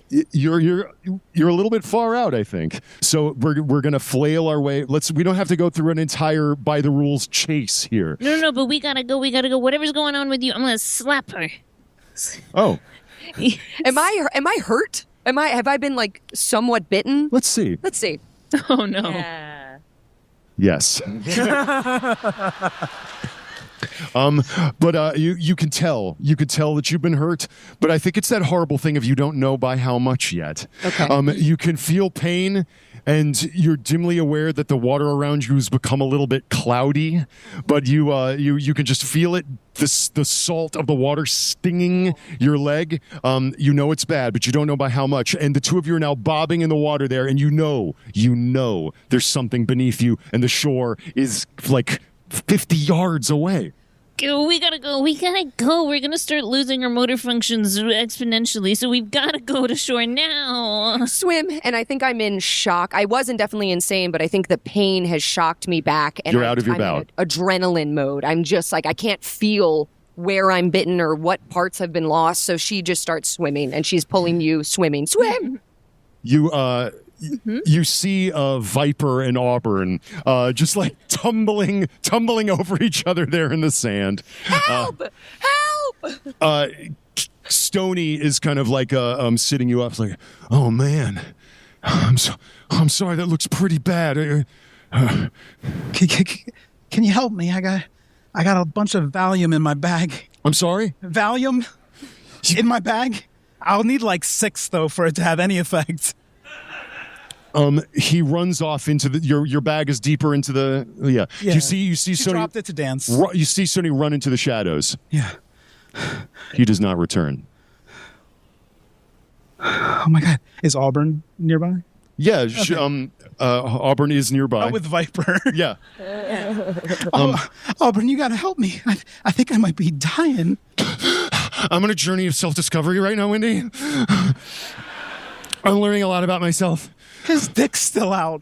you're a little bit far out, I think. So we're gonna flail our way. We don't have to go through an entire by the rules chase here. No, but we gotta go. Whatever's going on with you, I'm gonna slap her. Oh. Am I hurt? Have I been like somewhat bitten? Let's see. Oh no. Yeah. Yes. But you can tell that you've been hurt, but I think it's that horrible thing of you don't know by how much yet. Okay. You can feel pain, and you're dimly aware that the water around you has become a little bit cloudy, but you can just feel it, the salt of the water stinging your leg. You know it's bad, but you don't know by how much. And the two of you are now bobbing in the water there, and you know there's something beneath you, and the shore is like 50 yards away. We gotta go. We're gonna start losing our motor functions exponentially, so we've gotta go to shore now. Swim, and I think I'm in shock. I wasn't definitely insane, but I think the pain has shocked me back. And You're out of your bout. In adrenaline mode. I'm just like, I can't feel where I'm bitten or what parts have been lost, so she just starts swimming, and she's pulling you swimming. Swim! You see Viper and Auburn just like tumbling over each other there in the sand. Help! Help! Stony is kind of like sitting you up, like, oh man, I'm sorry, that looks pretty bad. Can you help me? I got a bunch of Valium in my bag. I'm sorry? Valium in my bag? I'll need like 6 though for it to have any effect. He runs off into your bag is deeper into the yeah. You see she Sony dropped it to dance. You see Sony run into the shadows. Yeah. He does not return. Oh my God! Is Auburn nearby? Yeah, okay. Auburn is nearby. Oh, with Viper. Yeah. Auburn, you gotta help me. I think I might be dying. I'm on a journey of self-discovery right now, Wendy. I'm learning a lot about myself. His dick's still out.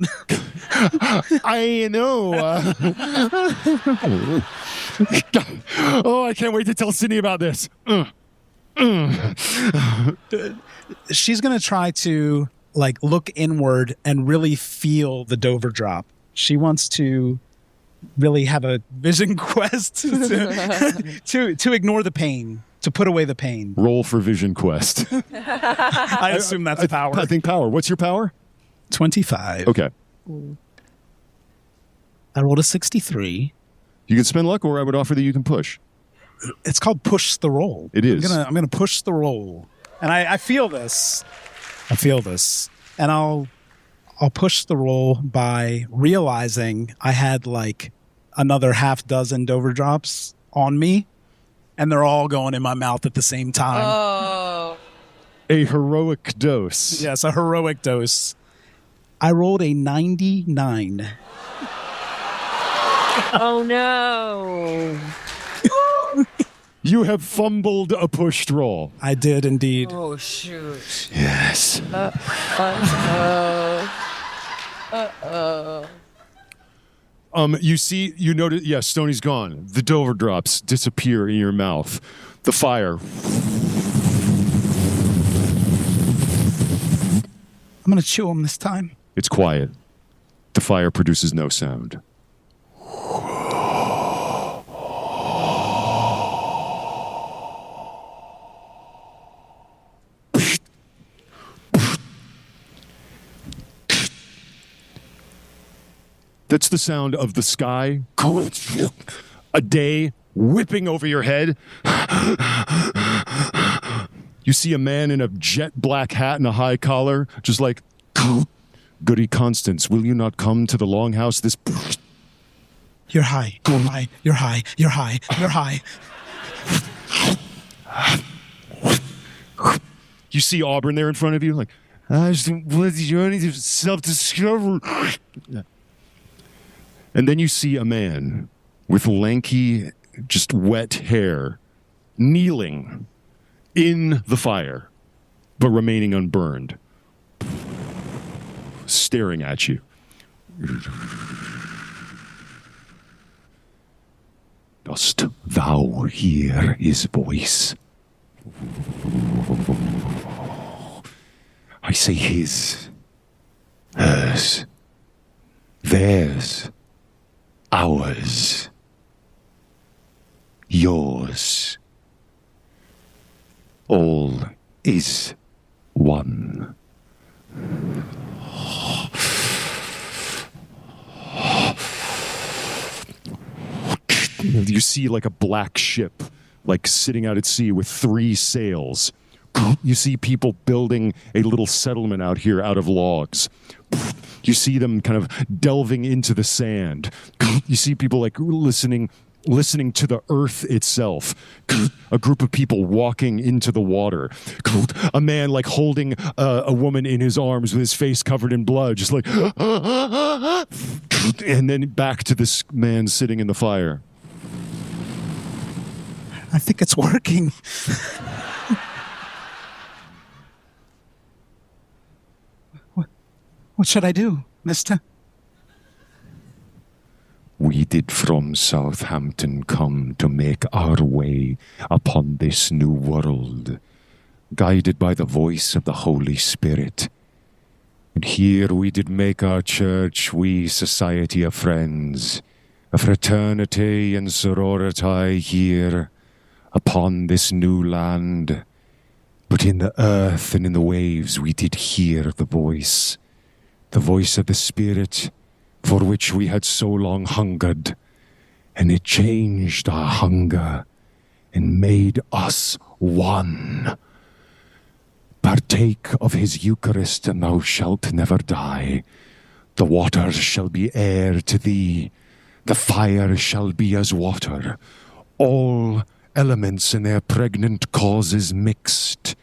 I know. I can't wait to tell Sydney about this. She's going to try to like look inward and really feel the Dover drop. She wants to really have a vision quest to ignore the pain, to put away the pain. Roll for vision quest. I assume that's power. I think power. What's your power? 25. Okay. I rolled a 63. You can spend luck, or I would offer that you can push. It's called push the roll. It is. I'm gonna push the roll, and I feel this. I feel this, and I'll push the roll by realizing I had like another half dozen Dover drops on me, and they're all going in my mouth at the same time. Oh. A heroic dose. Yes, a heroic dose. I rolled a 99. Oh, no. You have fumbled a pushed roll. I did indeed. Oh, shoot. Yes. You notice, yeah, Stoney's gone. The Dover drops disappear in your mouth. The fire. I'm going to chew him this time. It's quiet. The fire produces no sound. That's the sound of the sky. A day whipping over your head. You see a man in a jet black hat and a high collar, just like, Goody Constance, will you not come to the longhouse this... You're high. You're high. You're high. You're high. You're high. You see Auburn there in front of you, like, I just was journey to self-discovery. And then you see a man with lanky, just wet hair, kneeling in the fire, but remaining unburned, staring at you. Dost thou hear his voice? I say his, hers, theirs, ours, yours. All is one. You see like a black ship, like sitting out at sea with 3 sails. You see people building a little settlement out here out of logs. You see them kind of delving into the sand. You see people like listening to the earth itself. A group of people walking into the water. A man like holding a woman in his arms with his face covered in blood, just like, and then back to this man sitting in the fire. I think it's working. What should I do, mister? We did from Southampton come to make our way upon this new world, guided by the voice of the Holy Spirit. And here we did make our church, we society of friends, a fraternity and sorority here upon this new land. But in the earth and in the waves we did hear the voice of the Spirit, for which we had so long hungered, and it changed our hunger and made us one. Partake of his Eucharist, and thou shalt never die. The waters shall be air to thee, the fire shall be as water, all elements in their pregnant causes mixed,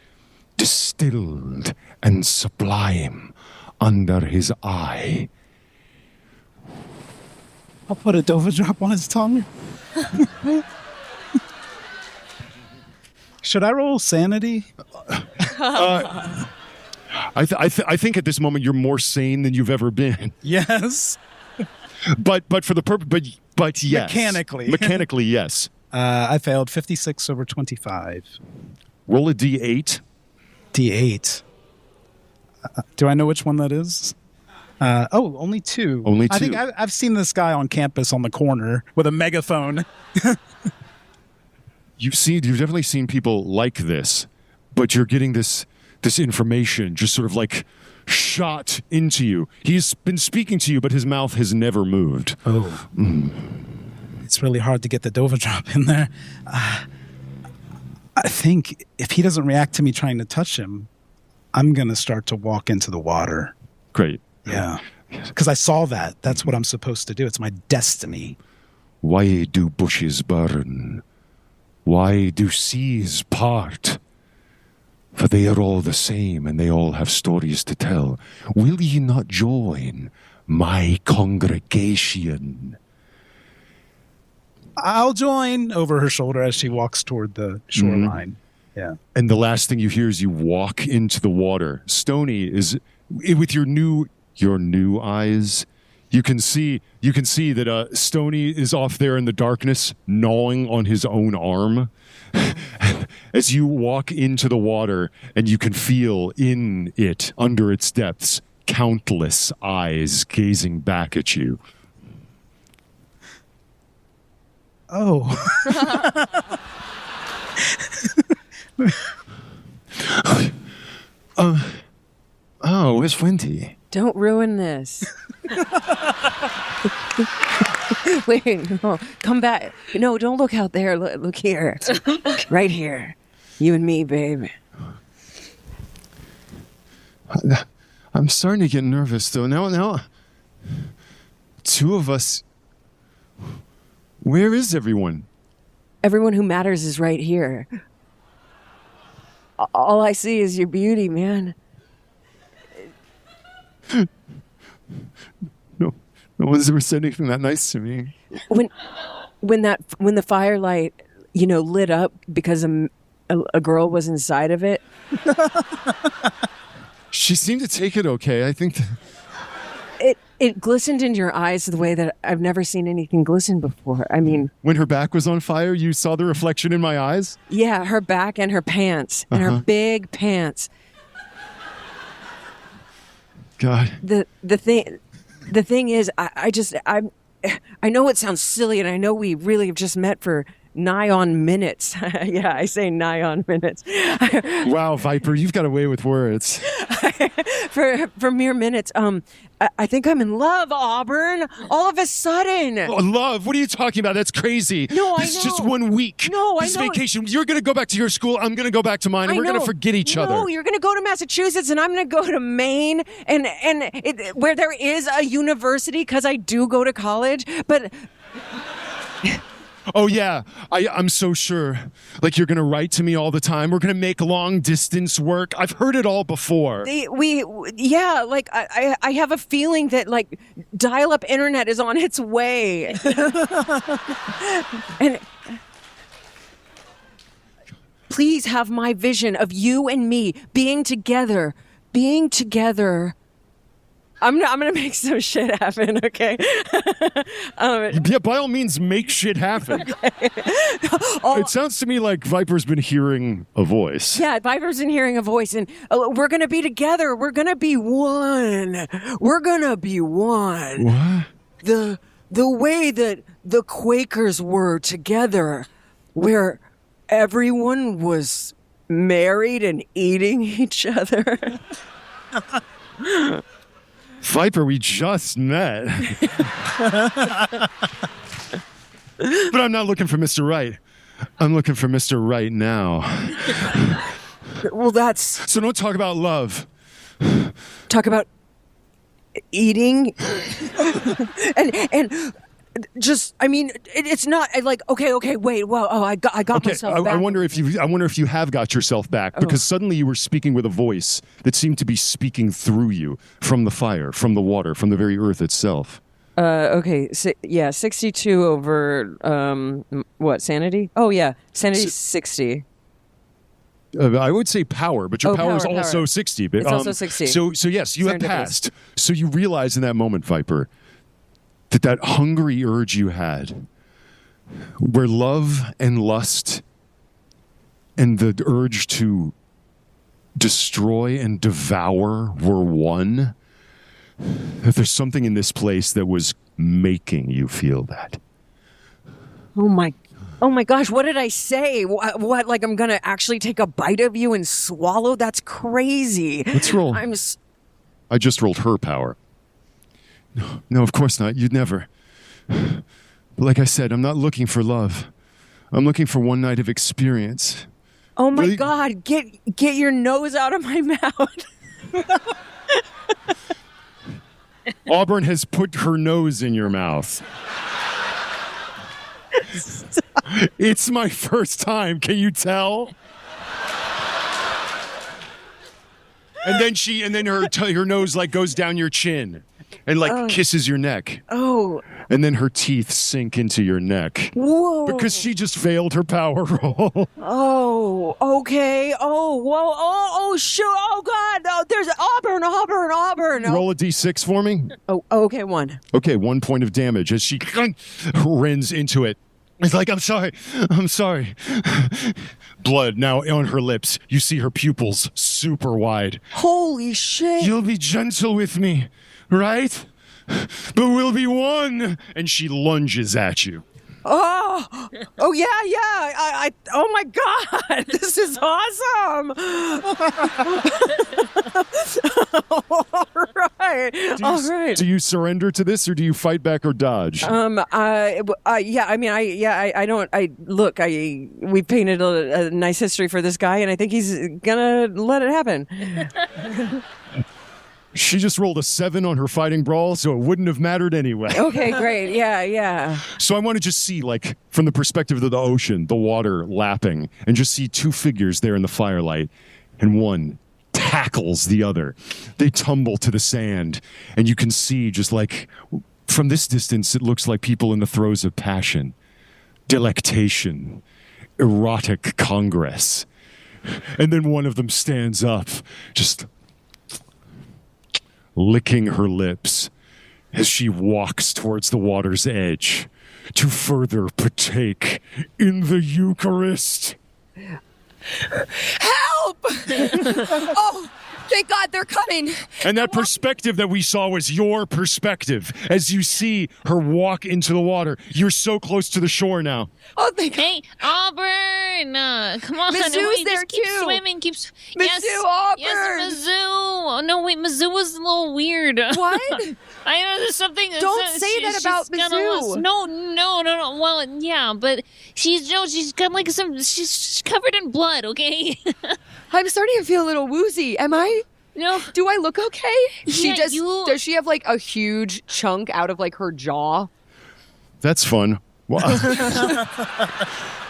distilled and sublime under his eye. I'll put a Dover drop on his tongue. Should I roll sanity? I think at this moment you're more sane than you've ever been. Yes. But for the purpose, but yes. Mechanically, yes. I failed 56 over 25. Roll a D8. D8. Do I know which one that is? Only two. Only two. I think I've seen this guy on campus on the corner with a megaphone. You've definitely seen people like this, but you're getting this information just sort of like shot into you. He's been speaking to you, but his mouth has never moved. Oh. It's really hard to get the Dover drop in there. I think if he doesn't react to me trying to touch him, I'm going to start to walk into the water. Great. Yeah. Because I saw that. That's what I'm supposed to do. It's my destiny. Why do bushes burn? Why do seas part? For they are all the same, and they all have stories to tell. Will ye not join my congregation? I'll join, over her shoulder as she walks toward the shoreline. Yeah. And the last thing you hear is you walk into the water. Stony is with your new eyes. You can see that Stony is off there in the darkness, gnawing on his own arm. As you walk into the water, and you can feel in it, under its depths, countless eyes gazing back at you. Oh. Where's Wendy? Don't ruin this. Wait, no, come back. No, don't look out there. Look here. Right here. You and me, babe. I'm starting to get nervous, though. Now, two of us. Where is everyone? Everyone who matters is right here. All I see is your beauty, man. No one's ever said anything that nice to me. When the firelight, lit up because a girl was inside of it. She seemed to take it okay. I think it glistened in your eyes the way that I've never seen anything glisten before. I mean, when her back was on fire, you saw the reflection in my eyes? Yeah, her back and her pants and her big pants. God. The thing is, I know it sounds silly, and I know we really have just met for nigh on minutes. Yeah, I say nigh on minutes. Wow, Viper, you've got away with words. for mere minutes. I think I'm in love, Auburn. All of a sudden. Oh, love? What are you talking about? That's crazy. No, This is I know. just 1 week. No, I This know. vacation. You're going to go back to your school. I'm going to go back to mine. And we're going to forget each other. No, you're going to go to Massachusetts and I'm going to go to Maine and where there is a university because I do go to college. But Oh, yeah. I'm so sure. Like, you're going to write to me all the time. We're going to make long distance work. I've heard it all before. I have a feeling that, like, dial-up internet is on its way. And please have my vision of you and me being together. I'm gonna make some shit happen, okay? Yeah, by all means, make shit happen. It sounds to me like Viper's been hearing a voice. Yeah, Viper's been hearing a voice, and we're gonna be together. We're gonna be one. We're gonna be one. What? The way that the Quakers were together, where everyone was married and eating each other. Viper, we just met. But I'm not looking for Mr. Right. I'm looking for Mr. Right now. Well, that's... So don't talk about love. Talk about eating. and just, I mean, it's not like, okay, wait, well, I got myself back. I wonder if you have got yourself back, because suddenly you were speaking with a voice that seemed to be speaking through you from the fire, from the water, from the very earth itself. Okay, 62 over, what, sanity? Oh, yeah, sanity 60. I would say power, but your power is also power. 60. But, It's also 60. So yes, you have Serendipitous. passed. So you realize in that moment, Viper, that hungry urge you had, where love and lust and the urge to destroy and devour were one, that there's something in this place that was making you feel that. Oh my gosh, what did I say? What, like I'm going to actually take a bite of you and swallow? That's crazy. Let's roll. I just rolled her power. No, of course not. You'd never. But like I said, I'm not looking for love. I'm looking for one night of experience. Oh my God, get your nose out of my mouth. Auburn has put her nose in your mouth. It's my first time. Can you tell? And then her nose like goes down your chin and like kisses your neck. Oh. And then her teeth sink into your neck. Whoa. Because she just failed her power roll. Oh, okay. Oh, whoa. Oh, shoot. Oh, God. Oh, there's Auburn. Roll a d6 for me. Oh, okay, 1. Okay, 1 point of damage as she rends into it. It's like, I'm sorry. Blood now on her lips. You see her pupils super wide. Holy shit. You'll be gentle with me, right? But we'll be one. And she lunges at you. Oh yeah. I oh my God, this is awesome. All right. Do you surrender to this, or do you fight back or dodge? We painted a nice history for this guy, and I think he's gonna let it happen. She just rolled a 7 on her fighting brawl, so it wouldn't have mattered anyway. Okay, great. Yeah. So I want to just see, like, from the perspective of the ocean, the water lapping, and just see 2 figures there in the firelight, and one tackles the other. They tumble to the sand, and you can see just like, from this distance, it looks like people in the throes of passion, delectation, erotic congress. And then one of them stands up, just licking her lips as she walks towards the water's edge to further partake in the Eucharist. Help! Oh, Thank God they're coming. And that perspective that we saw was your perspective. As you see her walk into the water, you're so close to the shore now. Oh, thank God. Hey, Auburn! Come on, Mizzou's wait, there just keep too. swimming. Mizzou, Auburn. Yes, Mizzou. Oh, no, wait, Mizzou was a little weird. What? I know there's something. Don't say that about Mizzou. No. Well, yeah, but she's got like she's covered in blood. Okay. I'm starting to feel a little woozy. Am I? No. Do I look okay? Yeah, Does she have like a huge chunk out of like her jaw? That's fun.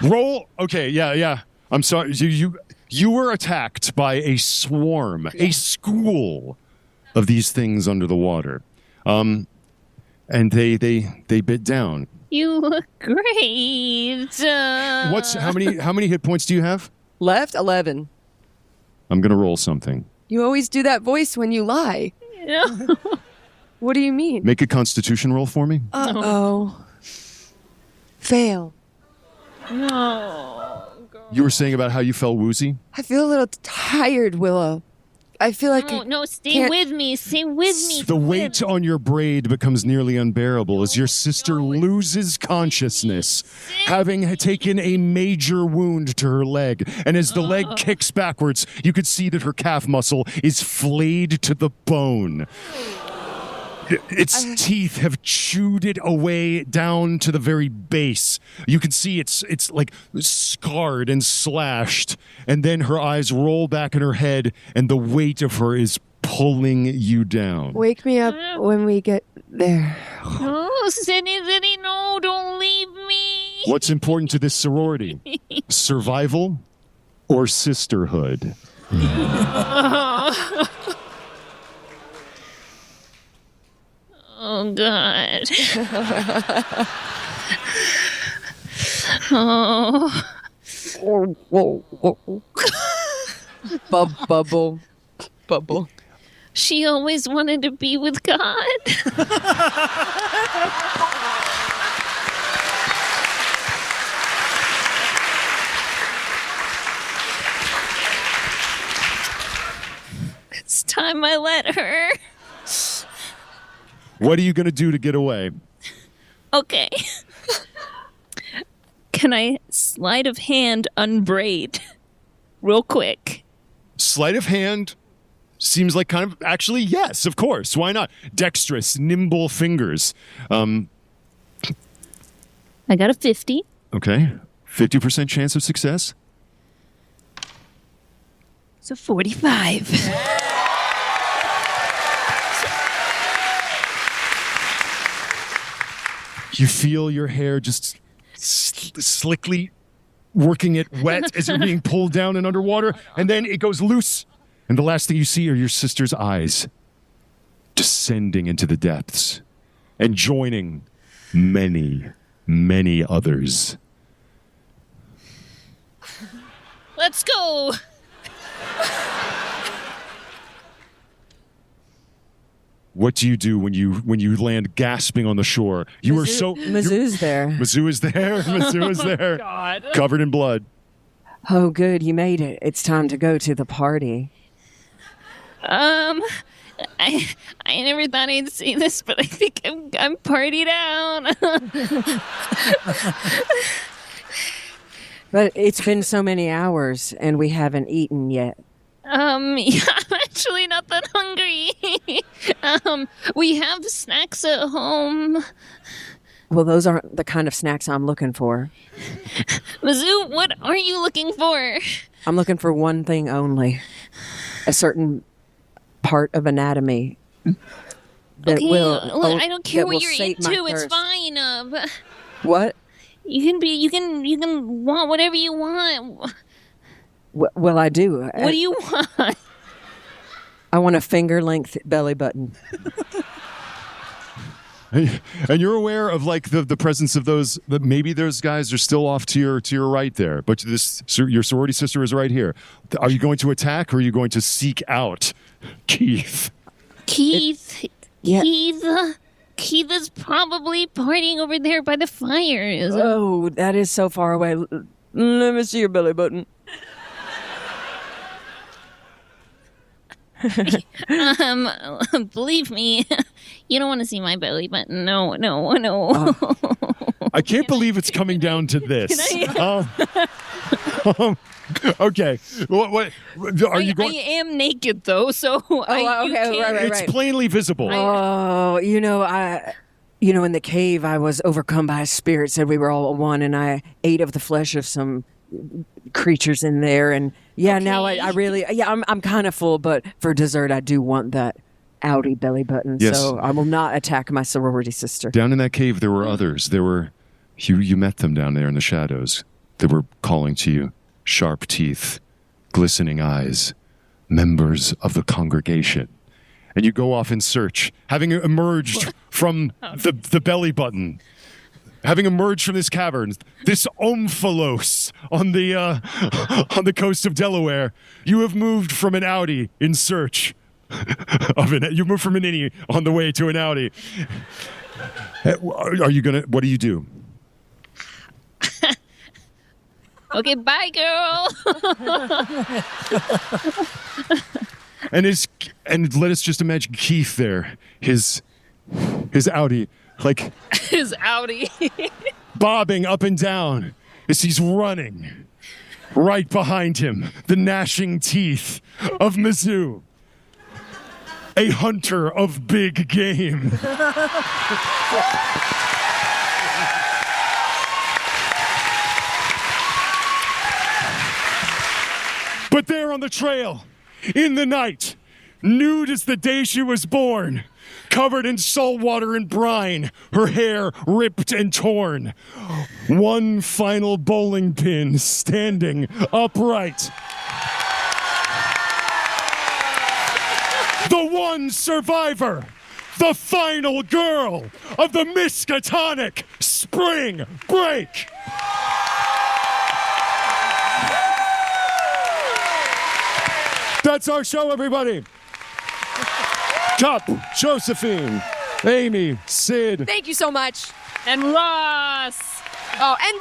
Roll. Okay, yeah. I'm sorry. You were attacked by a swarm, a school of these things under the water. And they bit down. You look great. How many hit points do you have? Left 11. I'm going to roll something. You always do that voice when you lie. No. What do you mean? Make a constitution roll for me. Uh-oh. Fail. No. You were saying about how you felt woozy? I feel a little tired, Willow. I feel like No, stay with me. Stay with me. The weight on your braid becomes nearly unbearable as your sister loses consciousness, having taken a major wound to her leg. And as the leg kicks backwards, you could see that her calf muscle is flayed to the bone. Its teeth have chewed it away down to the very base. You can see it's like scarred and slashed. And then her eyes roll back in her head, and the weight of her is pulling you down. wake me up when we get there. Oh, Sydney, no, don't leave me. What's important to this sorority? Survival or sisterhood? Oh, God. Oh. Bubble. She always wanted to be with God. It's time I let her. What are you going to do to get away? Okay. Can I sleight of hand unbraid real quick? Sleight of hand seems like kind of actually yes, of course. Why not? Dexterous, nimble fingers. I got a 50. Okay. 50% chance of success. So 45. You feel your hair just slickly working it wet as you're being pulled down and underwater, and then it goes loose. And the last thing you see are your sister's eyes descending into the depths and joining many, many others. Let's go. What do you do when you land gasping on the shore? You are so Mizzou's there. Mizzou is there. Mizzou is there. God. Covered in blood. Oh, good, you made it. It's time to go to the party. I never thought I'd see this, but I think I'm partied out. But it's been so many hours, and we haven't eaten yet. Yeah, I'm actually not that hungry. We have snacks at home. Well, those aren't the kind of snacks I'm looking for. Mizzou, what are you looking for? I'm looking for one thing only. A certain part of anatomy that Okay, will. look, I don't care that what will you're sate my into. It's thirst. fine. But What? you can want whatever you want. Well, I do. What do you want? I want a finger-length belly button. And you're aware of like the presence of those. That maybe those guys are still off to your right there, but your sorority sister is right here. Are you going to attack or are you going to seek out Keith? Keith. Yeah. Keith is probably partying over there by the fire. Oh, that is so far away. Let me see your belly button. Believe me, you don't want to see my belly button. No. I can't believe it's coming down to this. Okay. What are you going? I am naked though, so It's plainly visible. Oh, in the cave, I was overcome by a spirit. Said we were all one, and I ate of the flesh of some creatures in there. And now I really, I'm kind of full, but for dessert, I do want that outie belly button. Yes. So I will not attack my sorority sister. Down in that cave, there were others. You met them down there in the shadows. They were calling to you. Sharp teeth, glistening eyes, members of the congregation. And you go off in search, having emerged from the belly button, having emerged from this cavern, this omphalos on the coast of Delaware. You have moved from an Audi in search of an. You moved from an innie on the way to an Audi. What do you do? Okay, bye, girl. And let us just imagine Keith there, his Audi, like his Audi, bobbing up and down as he's running. Right behind him, the gnashing teeth of Mizzou, a hunter of big game. But there on the trail, in the night, nude as the day she was born, covered in salt water and brine, her hair ripped and torn. One final bowling pin standing upright. The one survivor, the final girl of the Miskatonic Spring Break. That's our show, everybody. Cup, Josephine, Amy, Sid. Thank you so much. And Ross. Oh, and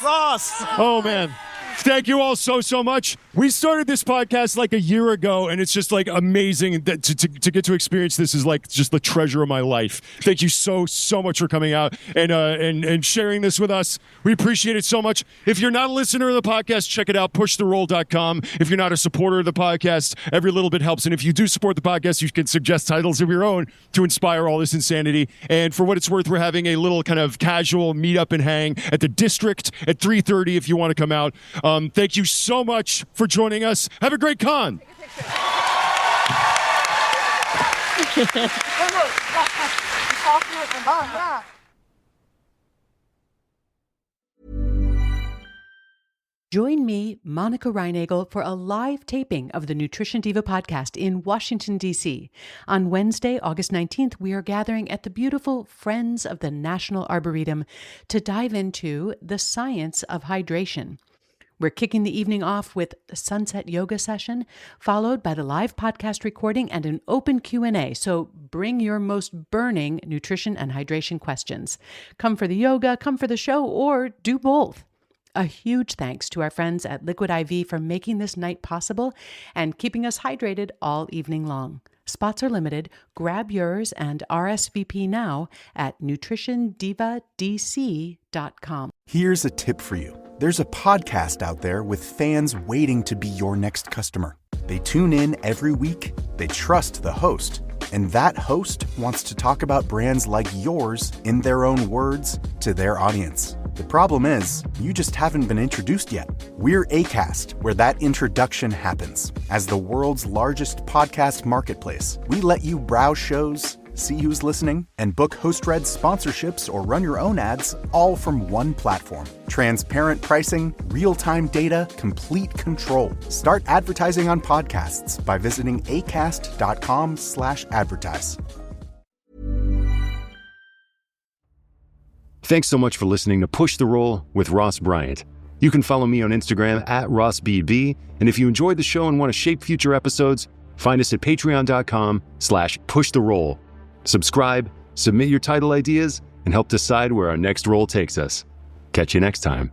Ross. Oh, man. Thank you all so much. We started this podcast like a year ago, and it's just like amazing that to get to experience this is like just the treasure of my life. Thank you so much for coming out and sharing this with us. We appreciate it so much. If you're not a listener of the podcast, check it out, pushtheroll.com. If you're not a supporter of the podcast, every little bit helps. And if you do support the podcast, you can suggest titles of your own to inspire all this insanity. And for what it's worth, we're having a little kind of casual meetup and hang at the District at 3:30 if you want to come out. Thank you so much for joining us. Have a great con. Join me, Monica Reinagel, for a live taping of the Nutrition Diva podcast in Washington, D.C. On Wednesday, August 19th, we are gathering at the beautiful Friends of the National Arboretum to dive into the science of hydration. We're kicking the evening off with a sunset yoga session, followed by the live podcast recording and an open Q&A. So bring your most burning nutrition and hydration questions. Come for the yoga, come for the show, or do both. A huge thanks to our friends at Liquid IV for making this night possible and keeping us hydrated all evening long. Spots are limited. Grab yours and RSVP now at nutritiondivadc.com. Here's a tip for you. There's a podcast out there with fans waiting to be your next customer. They tune in every week, they trust the host, and that host wants to talk about brands like yours in their own words to their audience. The problem is, you just haven't been introduced yet. We're Acast, where that introduction happens. As the world's largest podcast marketplace, we let you browse shows, see who's listening, and book host-read sponsorships or run your own ads all from one platform. Transparent pricing, real-time data, complete control. Start advertising on podcasts by visiting acast.com/advertise. Thanks so much for listening to Push the Roll with Ross Bryant. You can follow me on Instagram at RossBB, and if you enjoyed the show and want to shape future episodes, find us at patreon.com/pushtheroll. Subscribe, submit your title ideas, and help decide where our next roll takes us. Catch you next time.